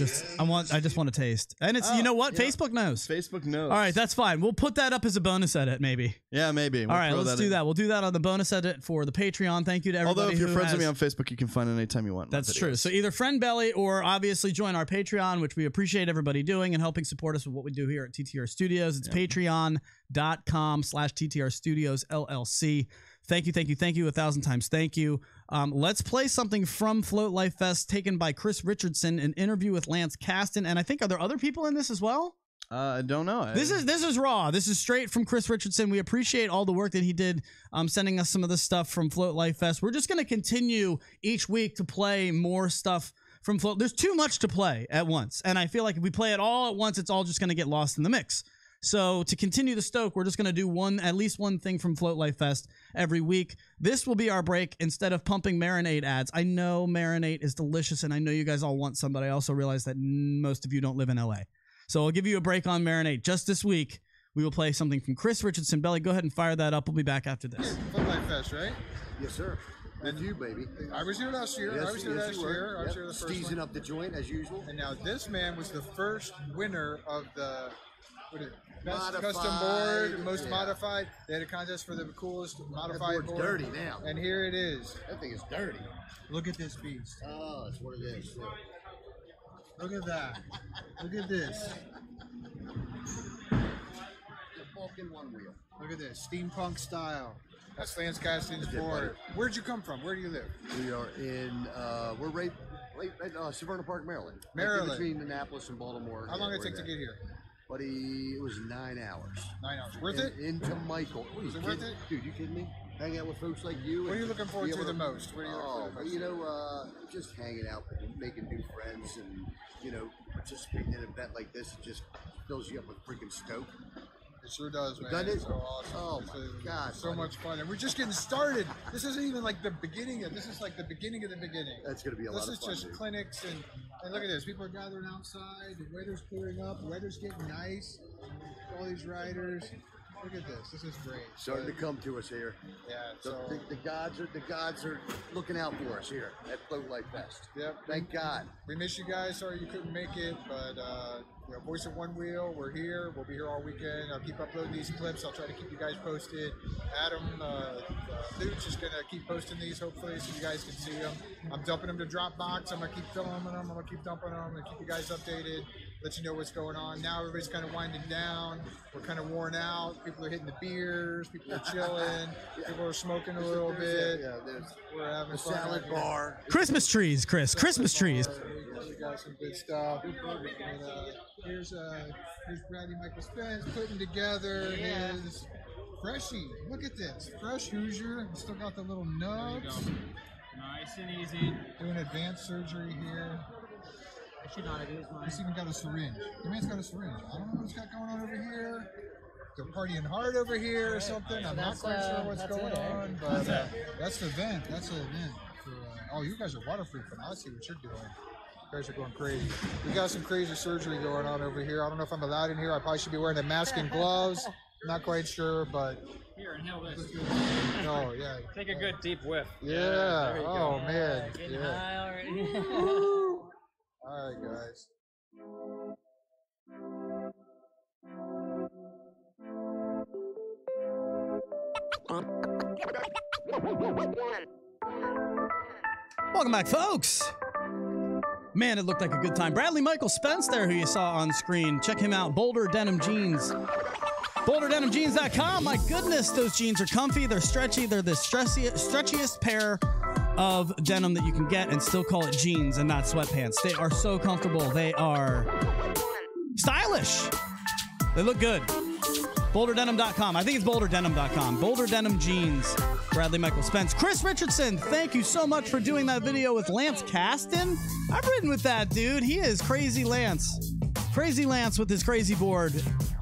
I just want to taste. And it's you know what? Yeah. Facebook knows. Facebook knows. All right, that's fine. We'll put that up as a bonus edit, maybe. Yeah, maybe. All right, let's do that. We'll do that on the bonus edit for the Patreon. Thank you to everybody. Although if you're who friends has... with me on Facebook, you can find it anytime you want. That's true. So either friend Belly or obviously join our Patreon, which we appreciate everybody doing and helping support us with what we do here at TTR Studios. It's patreon.com/TTR Studios LLC. Thank you, thank you, thank you 1,000 times. Thank you. Let's play something from Float Life Fest taken by Chris Richardson, an interview with Lance Kasten. And I think, are there other people in this as well? I don't know. This is raw. This is straight from Chris Richardson. We appreciate all the work that he did sending us some of this stuff from Float Life Fest. We're just going to continue each week to play more stuff from Float. There's too much to play at once. And I feel like if we play it all at once, it's all just going to get lost in the mix. So to continue the stoke, we're just going to do at least one thing from Float Life Fest every week. This will be our break instead of pumping marinade ads. I know marinade is delicious, and I know you guys all want some, but I also realize that most of you don't live in LA. So I'll give you a break on marinade. Just this week, we will play something from Chris Richardson. Belly, go ahead and fire that up. We'll be back after this. Float Life Fest, right? Yes, sir. And you, baby. I was here last year. Yes, I was here last year. I was here the first Steezing one. up the joint as usual. And now this man was the first winner of the best Modified, custom board, most modified. They had a contest for the coolest modified board. Dirty now. And here it is. That thing is dirty. Look at this beast. Oh, that's what it is. Look at that. Look at this. Fucking one wheel. Look at this. Steampunk style. That's Lance Kasten's board. Where'd you come from? Where do you live? We are in, we're right at Severna Park, Maryland. Maryland. Right between Annapolis and Baltimore. How long did it take to get here? Buddy, it was 9 hours. 9 hours. Worth it? Into Michael. Is it worth it? Dude, you kidding me? Hang out with folks like you. What are you looking forward to the most? What are you looking forward to the most? Just hanging out, making new friends, and, participating in an event like this, it just fills you up with freaking stoke. It sure does, man. Doesn't it? It's so awesome. Oh my God! So much fun, and we're just getting started. This isn't even like the beginning of. This is like the beginning of the beginning. That's gonna be a lot of fun. This is just dude. clinics, and look at this. People are gathering outside. The weather's clearing up. The weather's getting nice. All these riders. Look at this. This is great. Starting to come to us here. Yeah. So the gods are looking out for us here at Float Life Fest. Yep. Thank God. We miss you guys. Sorry you couldn't make it, but Voice of Onewheel, we're here. We'll be here all weekend. I'll keep uploading these clips. I'll try to keep you guys posted. Adam Luch is gonna keep posting these hopefully, so you guys can see them. I'm dumping them to Dropbox. I'm gonna keep filming them. I'm gonna keep dumping them and keep you guys updated. Let you know what's going on. Now everybody's kind of winding down. We're kind of worn out. People are hitting the beers. People are chilling. People are smoking a little bit. We're having fun. Salad bar. Christmas trees, Chris. Christmas trees. We got some good stuff. And, here's Bradley Michael Spence putting together his freshie. Look at this. Fresh Hoosier. Still got the little nubs. Nice and easy. Doing advanced surgery here. He's even got a syringe. The man's got a syringe. I don't know what's got going on over here. They're partying hard over here or something. I'm not quite sure what's going on, but that's the event. That's the event. Oh, you guys are waterproofing. I see what you're doing. You guys are going crazy. We got some crazy surgery going on over here. I don't know if I'm allowed in here. I probably should be wearing a mask and gloves. Not quite sure, but. Here, inhale this. Oh, yeah. Take a good deep whiff. Yeah. There you Oh, go. man. Getting Yeah. high already. All right, guys. Welcome back, folks. Man, it looked like a good time. Bradley Michael Spence there, who you saw on screen. Check him out. Boulder Denim Jeans. BoulderDenimJeans.com. My goodness, those jeans are comfy. They're stretchy. They're the stretchiest pair of denim that you can get and still call it jeans and not sweatpants. They are so comfortable. They are stylish. They look good. BoulderDenim.com. I think it's BoulderDenim.com. Boulder Denim Jeans. Bradley Michael Spence. Chris Richardson, thank you so much for doing that video with Lance Kasten. I've ridden with that dude. He is Crazy Lance. Crazy Lance with his crazy board.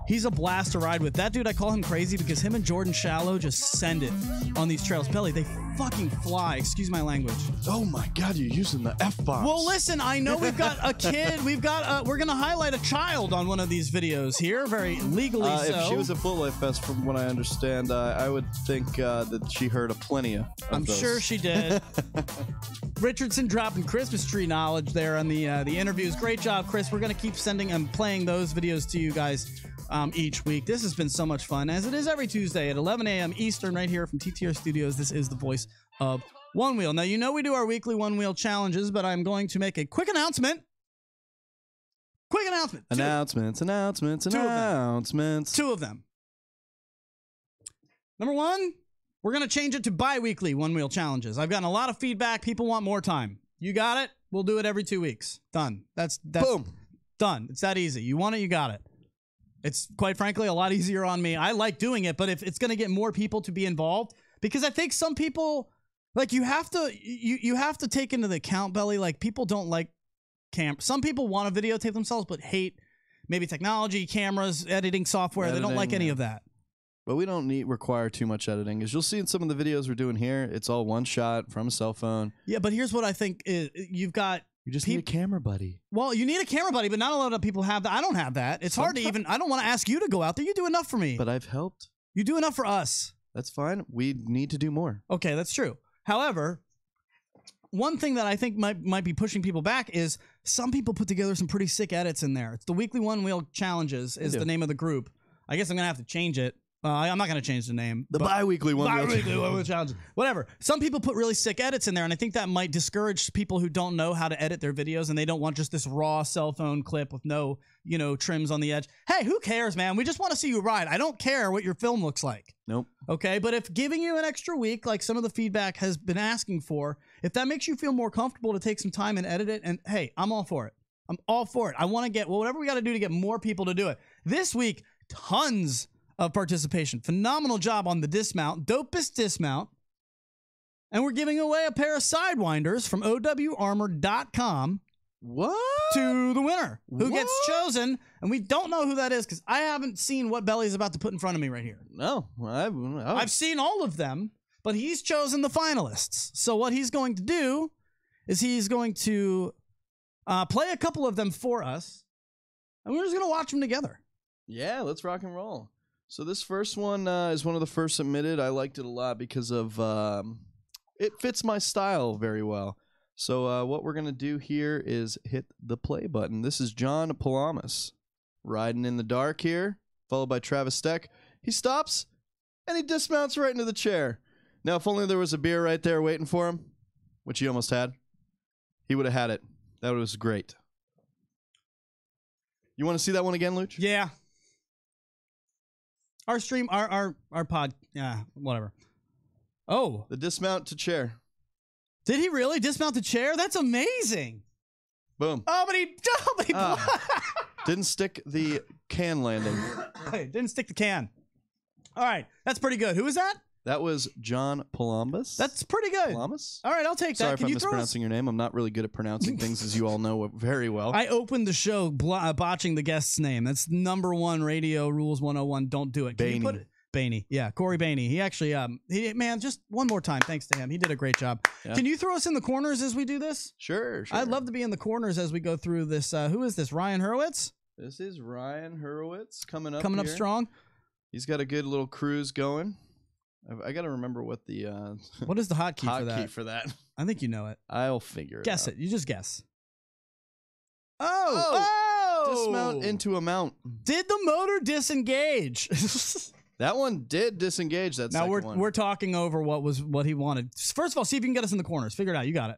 He's a blast to ride with. That dude, I call him crazy because him and Jordan Shallow just send it on these trails. Belly, they fucking fly. Excuse my language. Oh my God, you're using the F-bombs. Well, listen, I know we've got a kid. We're going to highlight a child on one of these videos here, very legally so. If she was at Float Life Fest, from what I understand, I would think that she heard a plenty of I'm those. sure she did. Richardson dropping Christmas tree knowledge there on the interviews. Great job, Chris. We're going to keep sending and playing those videos to you guys each week. This has been so much fun, as it is every Tuesday at 11 a.m. Eastern right here from TTR Studios. This is the Voice of Onewheel. Now, you know we do our weekly Onewheel challenges, but I'm going to make a quick announcement. Announcements. Two of them. Number one, we're going to change it to bi-weekly Onewheel challenges. I've gotten a lot of feedback. People want more time. You got it? We'll do it every 2 weeks. Done. That's boom. Done. It's that easy. You want it, you got it. It's, quite frankly, a lot easier on me. I like doing it, but if it's going to get more people to be involved, because I think some people, like, you have to take into the account, Belly, like, people don't like some people want to videotape themselves, but hate maybe technology, cameras, editing software. They don't like any of that. But we don't require too much editing. As you'll see in some of the videos we're doing here, it's all one shot from a cell phone. Yeah, but here's what I think is, you just need a camera buddy. Well, you need a camera buddy, but not a lot of people have that. I don't have that. It's hard to even, I don't want to ask you to go out there. You do enough for me. But I've helped. You do enough for us. That's fine. We need to do more. Okay, that's true. However, one thing that I think might be pushing people back is some people put together some pretty sick edits in there. It's the Weekly Onewheel Challenges is the name of the group. I guess I'm going to have to change it. I'm not going to change the name. The bi-weekly Onewheel Challenge. Whatever. Some people put really sick edits in there, and I think that might discourage people who don't know how to edit their videos, and they don't want just this raw cell phone clip with no, trims on the edge. Hey, who cares, man? We just want to see you ride. I don't care what your film looks like. Nope. Okay, but if giving you an extra week, like some of the feedback has been asking for, if that makes you feel more comfortable to take some time and edit it, and hey, I'm all for it. I'm all for it. I want to get whatever we got to do to get more people to do it. This week, tons of participation. Phenomenal job on the dismount. Dopest dismount. And we're giving away a pair of Sidewinders from OWArmor.com. What? To the winner who gets chosen. And we don't know who that is because I haven't seen what Belly's about to put in front of me right here. No. I've seen all of them, but he's chosen the finalists. So what he's going to do is he's going to play a couple of them for us. And we're just going to watch them together. Yeah, let's rock and roll. So this first one is one of the first submitted. I liked it a lot because of it fits my style very well. So what we're going to do here is hit the play button. This is John Palamas riding in the dark here, followed by Travis Steck. He stops, and he dismounts right into the chair. Now, if only there was a beer right there waiting for him, which he almost had, he would have had it. That was great. You want to see that one again, Luch? Yeah. Our stream, our pod, yeah, whatever. Oh. The dismount to chair. Did he really dismount the chair? That's amazing. Boom. Oh, but he didn't stick the can landing. Hey, didn't stick the can. All right, that's pretty good. Who was that? That was John Palamas. That's pretty good. Palamas? All right, I'll take that. Sorry if I'm mispronouncing your name. I'm not really good at pronouncing things, as you all know very well. I opened the show botching the guest's name. That's #1 radio rules 101. Don't do it. Can you put it? Boehne. Yeah, Cory Boehne. He actually, man, just one more time. Thanks to him. He did a great job. Yeah. Can you throw us in the corners as we do this? Sure. I'd love to be in the corners as we go through this. Who is this? Ryan Hurwitz? This is Ryan Hurwitz coming up up strong. He's got a good little cruise going. I got to remember what the what is the hotkey for that? I think you know it. I'll figure it out. Guess it. You just guess. Dismount into a mount. Did the motor disengage? That one did disengage. That now second we're talking over what he wanted. First of all, see if you can get us in the corners. Figure it out. You got it.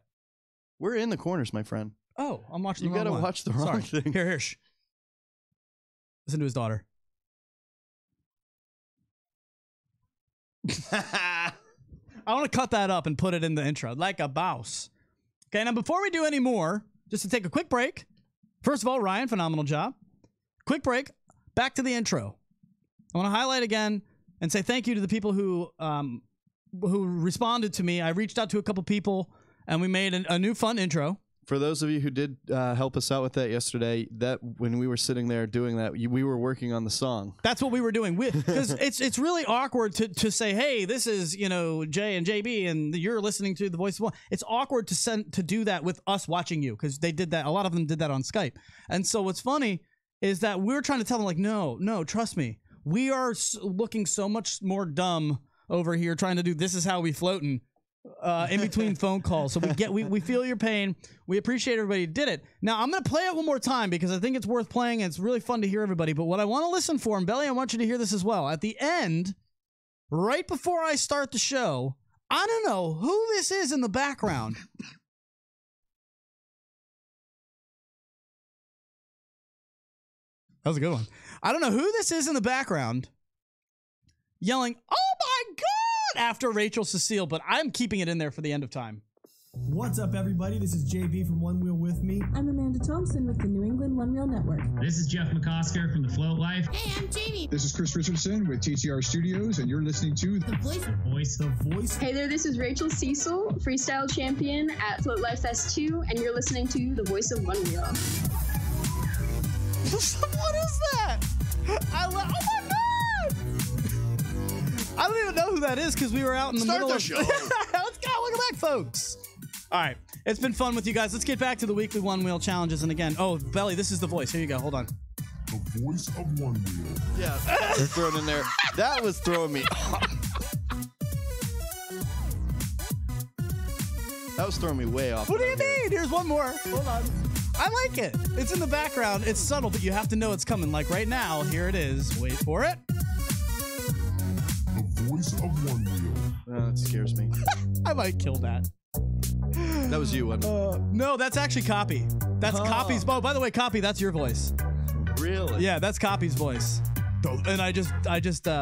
We're in the corners, my friend. Oh, I'm watching. You got to watch the wrong thing. Here. Shh. Listen to his daughter. I want to cut that up and put it in the intro like a boss. Okay, now before we do any more, just to take a quick break. First of all, Ryan, phenomenal job. Quick break. Back to the intro. I want to highlight again and say thank you to the people who responded to me. I reached out to a couple people, and we made a new fun intro. For those of you who did help us out with that yesterday, that when we were sitting there doing that, we were working on the song. That's what we were doing. Because it's really awkward to say, hey, this is Jay and JB, and you're listening to the Voice of One. It's awkward to do that with us watching you because they did that. A lot of them did that on Skype. And so what's funny is that we're trying to tell them like, no, trust me. We are looking so much more dumb over here trying to do this is how we floating. in between phone calls. So we feel your pain. We appreciate everybody who did it. Now I'm going to play it one more time because I think it's worth playing. And it's really fun to hear everybody. But what I want to listen for, and Belly, I want you to hear this as well. At the end, right before I start the show, I don't know who this is in the background. That was a good one. I don't know who this is in the background yelling, "Oh my God!" after Rachel Cecile, but I'm keeping it in there for the end of time. What's up, everybody? This is JB from One Wheel With Me. I'm Amanda Thompson with the New England One Wheel Network. This is Jeff McCosker from the Float Life. Hey, I'm Jamie. This is Chris Richardson with TTR Studios, and you're listening to The Voice. The Voice. Hey there, this is Rachel Cecil, freestyle champion at Float Life Fest 2, and you're listening to The Voice of Onewheel. What is that? Oh my God! I don't even know who that is because we were out in the middle of show. Let's go. Welcome back, folks. All right. It's been fun with you guys. Let's get back to the weekly One Wheel challenges. And again, oh, Belly, this is the voice. Here you go. Hold on. The Voice of One Wheel. Yeah, they're thrown in there. That was throwing me off. That was throwing me way off. What do you mean? Here's one more. Hold on. I like it. It's in the background. It's subtle, but you have to know it's coming. Like right now, here it is. Wait for it. The Voice of One Wheel. That scares me. I might kill that. That was you, wasn't it? No, that's actually Copy. That's Copy's. Oh, by the way, Copy, that's your voice. Really? Yeah, that's Copy's voice. And I just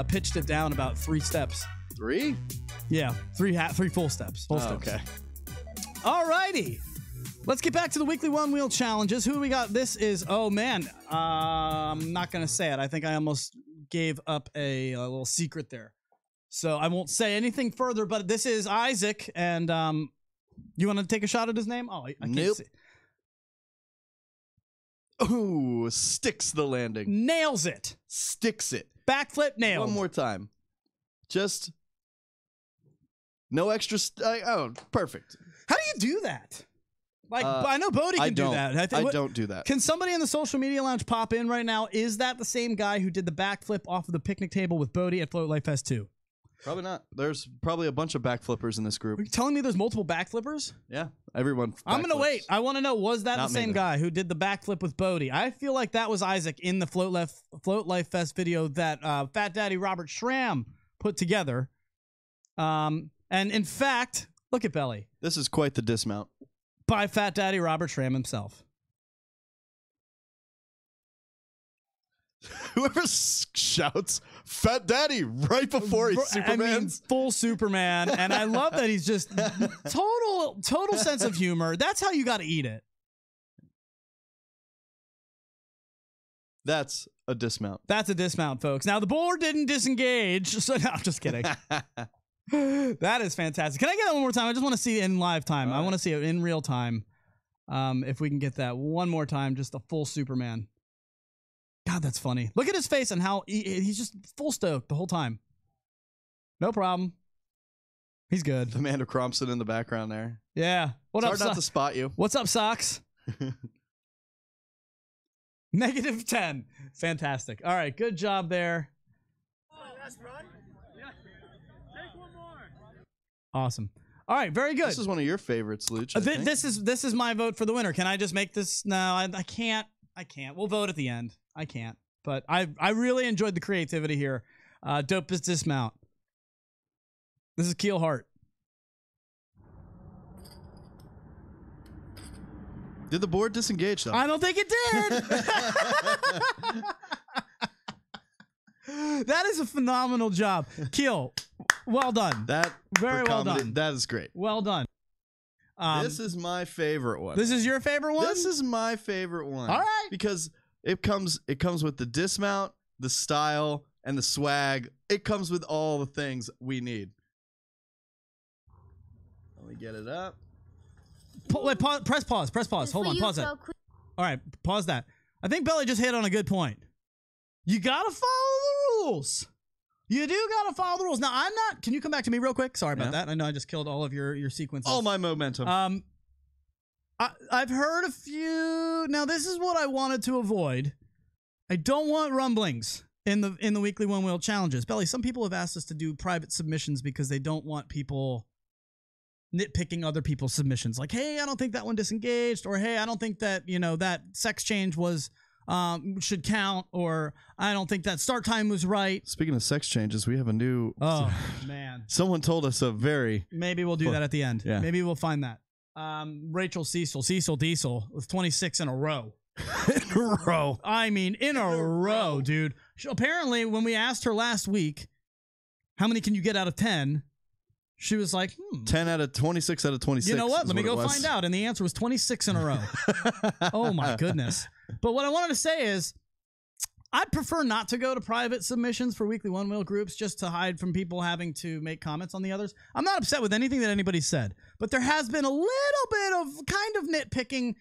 pitched it down about 3 steps. 3? Yeah, 3 full steps. Full steps. Okay. All righty. Let's get back to the weekly One Wheel challenges. Who do we got? This is, oh man, I'm not going to say it. I think I almost gave up a little secret there. So I won't say anything further, but this is Isaac. And you want to take a shot at his name? Oh, I can't see. Ooh, sticks the landing. Nails it. Sticks it. Backflip nailed. One more time. Just no extra. Oh, perfect. How do you do that? Like, I know Bodie can do that. I don't do that. Can somebody in the social media lounge pop in right now? Is that the same guy who did the backflip off of the picnic table with Bodie at Float Life Fest 2? Probably not. There's probably a bunch of backflippers in this group. Are you telling me there's multiple backflippers? Yeah, everyone. I'm going to wait. I want to know, was that Not the same me, guy who did the backflip with Bodie? I feel like that was Isaac in the Float Life Fest video that Fat Daddy Robert Schramm put together. And in fact, look at Belly. This is quite the dismount. By Fat Daddy Robert Schramm himself. Whoever shouts "Fat Daddy" right before he's Superman. I mean, full Superman, and I love that he's just total sense of humor. That's how you got to eat it. That's a dismount. That's a dismount, folks. Now the board didn't disengage, so no, I'm just kidding. That is fantastic. Can I get that one more time? I just want to see it in live time. I want to see it in real time. If we can get that one more time, just a full Superman. God, that's funny. Look at his face and how he's just full stoked the whole time. No problem. He's good. Amanda Crompson in the background there. Yeah. What up, hard not to spot you. What's up, Socks? -10. Fantastic. All right. Good job there. Awesome. All right, very good. This is one of your favorites, Luch. This is my vote for the winner. Can I just make this? No, I can't. I can't. We'll vote at the end. I can't. But I really enjoyed the creativity here. Dopest dismount. This is Keel Hart. Did the board disengage though? I don't think it did. That is a phenomenal job, Keel. Well done. Very well done. That is great. Well done. This is my favorite one. This is your favorite one? This is my favorite one. All right. Because it comes with the dismount, the style, and the swag. It comes with all the things we need. Let me get it up. Wait, press pause. Press pause. Hold on. Pause that. All right. Pause that. I think Belly just hit on a good point. You got to follow the rules. You do got to follow the rules. Now, I'm not... Can you come back to me real quick? Sorry about that. I know I just killed all of your sequences. All my momentum. I've heard a few... Now, this is what I wanted to avoid. I don't want rumblings in the weekly One Wheel challenges. Belly, some people have asked us to do private submissions because they don't want people nitpicking other people's submissions. Like, hey, I don't think that one disengaged, or hey, I don't think that, that sex change was should count, or I don't think that start time was right. Speaking of sex changes, we have a new... Oh, man. Someone told us a very... Maybe we'll do that at the end. Yeah. Maybe we'll find that. Rachel Cecil Diesel with 26 in a row. In a row. I mean, in a row, dude. Apparently, when we asked her last week, how many can you get out of 10? She was like, 26 out of 26. You know what? Let me go find out. And the answer was 26 in a row. Oh, my goodness. But what I wanted to say is, I'd prefer not to go to private submissions for weekly One Wheel groups just to hide from people having to make comments on the others. I'm not upset with anything that anybody said, but there has been a little bit of kind of nitpicking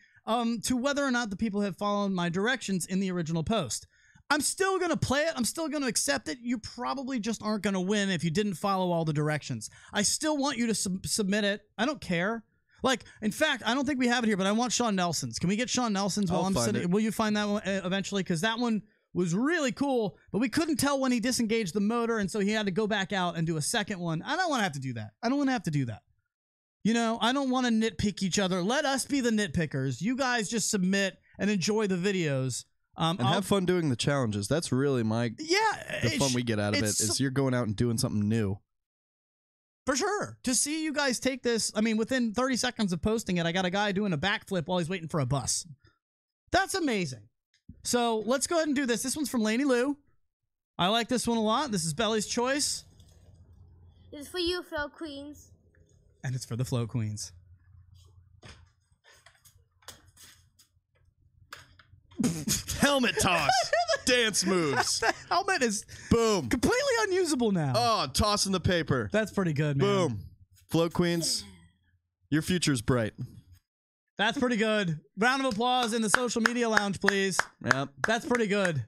to whether or not the people have followed my directions in the original post. I'm still going to play it. I'm still going to accept it. You probably just aren't going to win if you didn't follow all the directions. I still want you to submit it. I don't care. Like, in fact, I don't think we have it here, but I want Sean Nelson's. Can we get Sean Nelson's while I'm sitting? Will you find that one eventually? Because that one was really cool, but we couldn't tell when he disengaged the motor, and so he had to go back out and do a second one. I don't want to have to do that. I don't want to have to do that. I don't want to nitpick each other. Let us be the nitpickers. You guys just submit and enjoy the videos. And have fun doing the challenges. That's really the fun we get out of it is you're going out and doing something new. For sure. To see you guys take this, I mean, within 30 seconds of posting it, I got a guy doing a backflip while he's waiting for a bus. That's amazing. So let's go ahead and do this. This one's from Lainey Lou. I like this one a lot. This is Belly's choice. This is for you, Phil Queens. And it's for the Flow Queens. Helmet toss. Dance moves. The helmet is boom, completely unusable now. Oh, tossing the paper. That's pretty good, man. Boom. Float Queens, your future's bright. That's pretty good. Round of applause in the social media lounge, please. Yep. That's pretty good.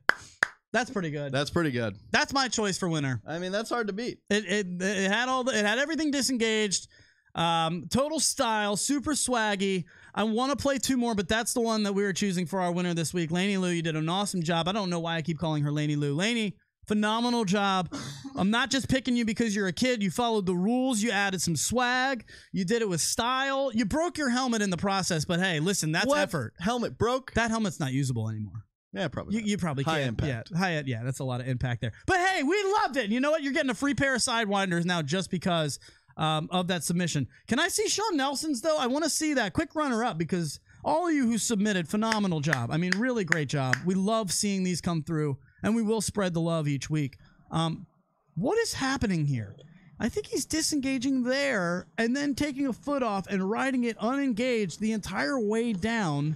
That's pretty good. That's pretty good. That's my choice for winner. I mean, that's hard to beat. It had everything disengaged. Total style, super swaggy. I want to play two more, but that's the one that we were choosing for our winner this week. Lainey Lou, you did an awesome job. I don't know why I keep calling her Lainey Lou. Lainey, phenomenal job. I'm not just picking you because you're a kid. You followed the rules. You added some swag. You did it with style. You broke your helmet in the process, but hey, listen, that's effort. Helmet broke? That helmet's not usable anymore. Yeah, probably. You probably high can't. Impact. Yeah, that's a lot of impact there. But hey, we loved it. You know what? You're getting a free pair of Sidewinders now just because of that submission. Can I see Sean Nelson's, though? I want to see that. Quick runner-up, because all of you who submitted, phenomenal job. I mean, really great job. We love seeing these come through, and we will spread the love each week. What is happening here? I think he's disengaging there and then taking a foot off and riding it unengaged the entire way down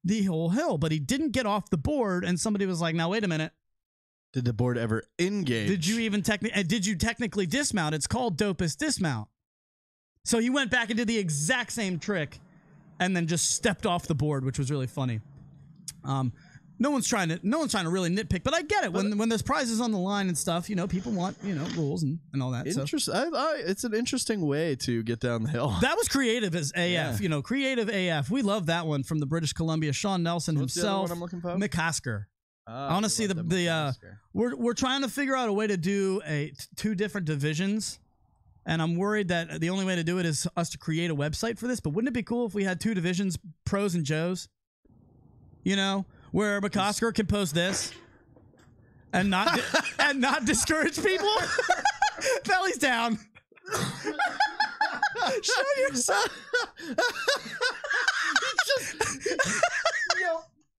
the whole hill. But he didn't get off the board, and somebody was like, now, wait a minute. Did the board ever engage? Did you technically dismount? It's called dopest dismount. So he went back and did the exact same trick and then just stepped off the board, which was really funny. No one's trying to really nitpick, but I get it. When there's prizes on the line and stuff, people want, rules and all that. It's an interesting way to get down the hill. That was creative as AF, Yeah. Creative AF. We love that one from the British Columbia. Sean Nelson What's himself. the other one I'm looking for? McCasker. I want to see we're trying to figure out a way to do two different divisions, and I'm worried that the only way to do it is us to create a website for this. But wouldn't it be cool if we had two divisions, pros and Joes? Where McCosker can post this and not and not discourage people. Belly's down. Show yourself.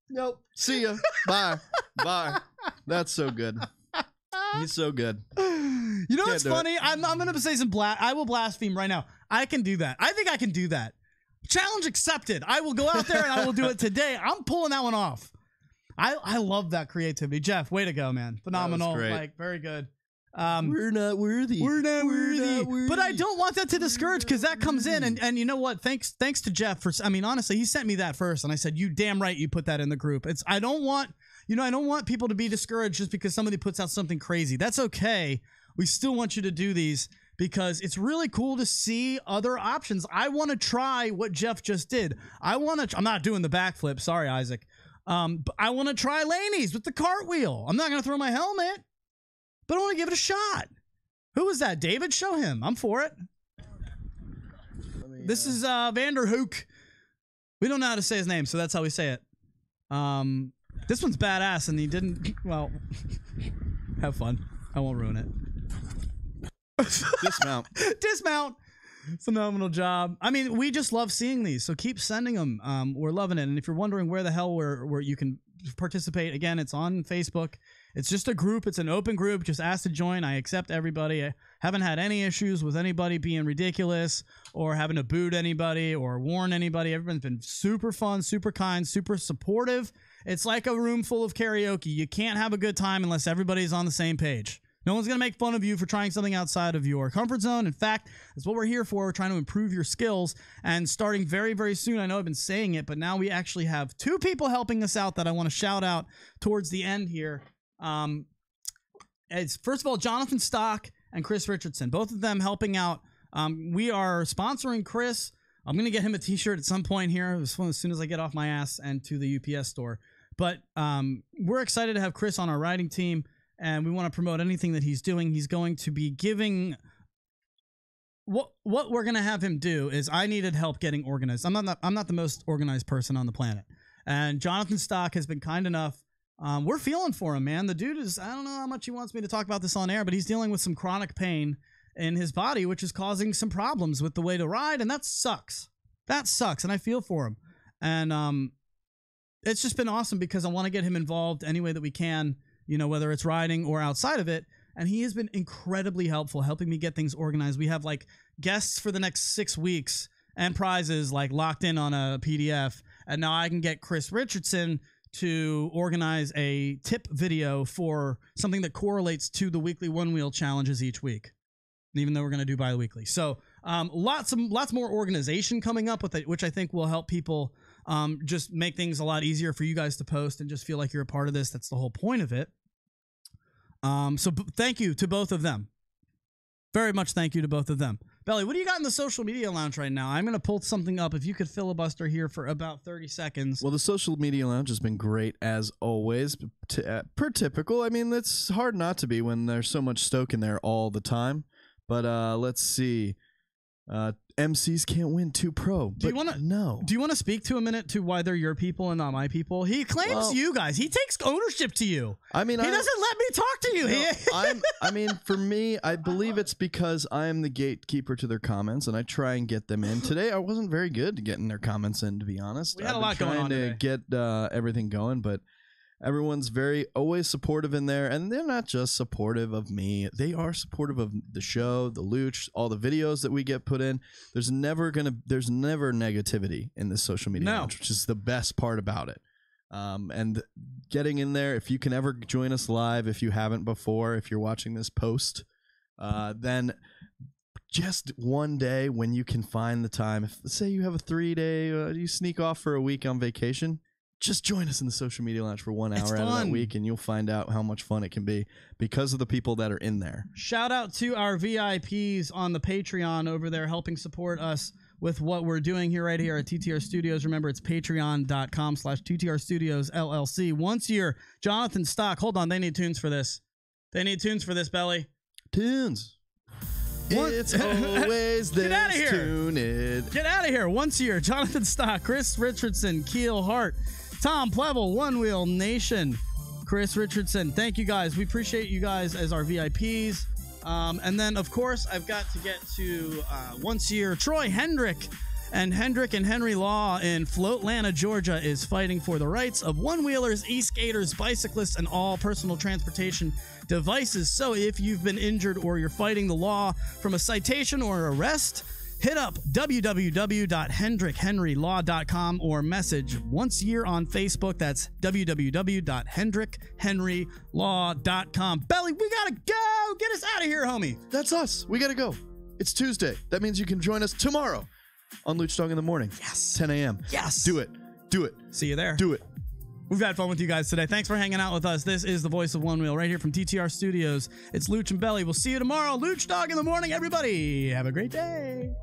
Nope. See ya. Bye. Bye. That's so good. He's so good. You know what's funny? I'm going to say I will blaspheme right now. I can do that. I think I can do that. Challenge accepted. I will go out there and I will do it today. I'm pulling that one off. I love that creativity. Jeff, way to go, man. Phenomenal. That was great. Very good. We're not worthy. We're not worthy. But I don't want that to discourage, because that comes in and you know what? Thanks to Jeff for. I mean, honestly, he sent me that first, and I said, "You damn right, you put that in the group." I don't want people to be discouraged just because somebody puts out something crazy. That's okay. We still want you to do these because it's really cool to see other options. I want to try what Jeff just did. I'm not doing the backflip. Sorry, Isaac. But I want to try Laney's with the cartwheel. I'm not going to throw my helmet, but I want to give it a shot. Who was that? David? Show him. I'm for it. This is Vanderhoek. We don't know how to say his name, so that's how we say it. This one's badass, and he didn't. Well, have fun. I won't ruin it. Dismount. Dismount. Phenomenal job. I mean, we just love seeing these, so keep sending them. We're loving it. And if you're wondering where the hell where you can participate, again, it's on Facebook. It's just a group. It's an open group. Just ask to join. I accept everybody. I haven't had any issues with anybody being ridiculous or having to boot anybody or warn anybody. Everyone's been super fun, super kind, super supportive. It's like a room full of karaoke. You can't have a good time unless everybody's on the same page. No one's going to make fun of you for trying something outside of your comfort zone. In fact, that's what we're here for. We're trying to improve your skills. And starting very, very soon, I know I've been saying it, but now we actually have 2 people helping us out that I want to shout out towards the end here. It's first of all, Jonathan Stock and Chris Richardson, both of them helping out. We are sponsoring Chris. I'm going to get him a t-shirt at some point here as soon as I get off my ass and to the UPS store. But we're excited to have Chris on our riding team. And we want to promote anything that he's doing. He's going to be giving... What we're going to have him do is I needed help getting organized. I'm not the most organized person on the planet. And Jonathan Stock has been kind enough. We're feeling for him, man. The dude is... I don't know how much he wants me to talk about this on air, but he's dealing with some chronic pain in his body, which is causing some problems with the way to ride, and that sucks. That sucks, and I feel for him. And it's just been awesome because I want to get him involved any way that we can, you know, whether it's riding or outside of it. And he has been incredibly helpful, helping me get things organized. We have like guests for the next 6 weeks and prizes like locked in on a PDF. And now I can get Chris Richardson to organize a tip video for something that correlates to the weekly one wheel challenges each week, even though we're going to do bi-weekly. So lots more organization coming up with it, which I think will help people just make things a lot easier for you guys to post and just feel like you're a part of this. That's the whole point of it. So thank you to both of them. Very much thank you to both of them. Belly, what do you got in the social media lounge right now? I'm going to pull something up. If you could filibuster here for about 30 seconds. Well, the social media lounge has been great as always, per typical. I mean, it's hard not to be when there's so much stoke in there all the time. But let's see. MCs can't win 2 pro. Do you want to? No. Do you want to speak to a minute to why they're your people and not my people? He claims you guys. He takes ownership to you. I mean, he doesn't let me talk to you. No, I mean, for me, I believe it's because I am the gatekeeper to their comments, and I try and get them in. Today, I wasn't very good at getting their comments in, to be honest. We had a lot going on today. Trying to get everything going, but everyone's always supportive in there, and they're not just supportive of me. They are supportive of the show, the Luch, all the videos that we get put in. There's never negativity in this social media launch, which is the best part about it. And getting in there, if you can ever join us live, if you haven't before, if you're watching this post, then just one day when you can find the time, if say you have a 3-day, you sneak off for a week on vacation, just join us in the social media lounge for 1 hour out of that week, and you'll find out how much fun it can be because of the people that are in there. Shout out to our VIPs on the Patreon over there helping support us with what we're doing right here at TTR Studios. Remember, it's patreon.com/TTR Studios LLC. Once a year, Jonathan Stock. Hold on, they need tunes for this. They need tunes for this, Belly. Tunes. It's always this. Get out of here. Tune it. Get out of here. Once a year, Jonathan Stock, Chris Richardson, Keel Hart, Tom Plevel, One Wheel Nation, Chris Richardson. Thank you guys. We appreciate you guys as our VIPs. And then, of course, I've got to get to once a year, Troy Hendrick. And Hendrick and Henry Law in Floatlanta, Georgia is fighting for the rights of one-wheelers, e-skaters, bicyclists, and all personal transportation devices. So if you've been injured or you're fighting the law from a citation or arrest, hit up www.hendrickhenrylaw.com or message once a year on Facebook. That's www.hendrickhenrylaw.com. Belly, we gotta go. Get us out of here, homie. That's us. We gotta go. It's Tuesday. That means you can join us tomorrow on Luch Dog in the morning. Yes. 10 a.m. Yes. Do it. Do it. See you there. Do it. We've had fun with you guys today. Thanks for hanging out with us. This is the Voice of One Wheel right here from TTR Studios. It's Luch and Belly. We'll see you tomorrow. Luch Dog in the morning, everybody. Have a great day.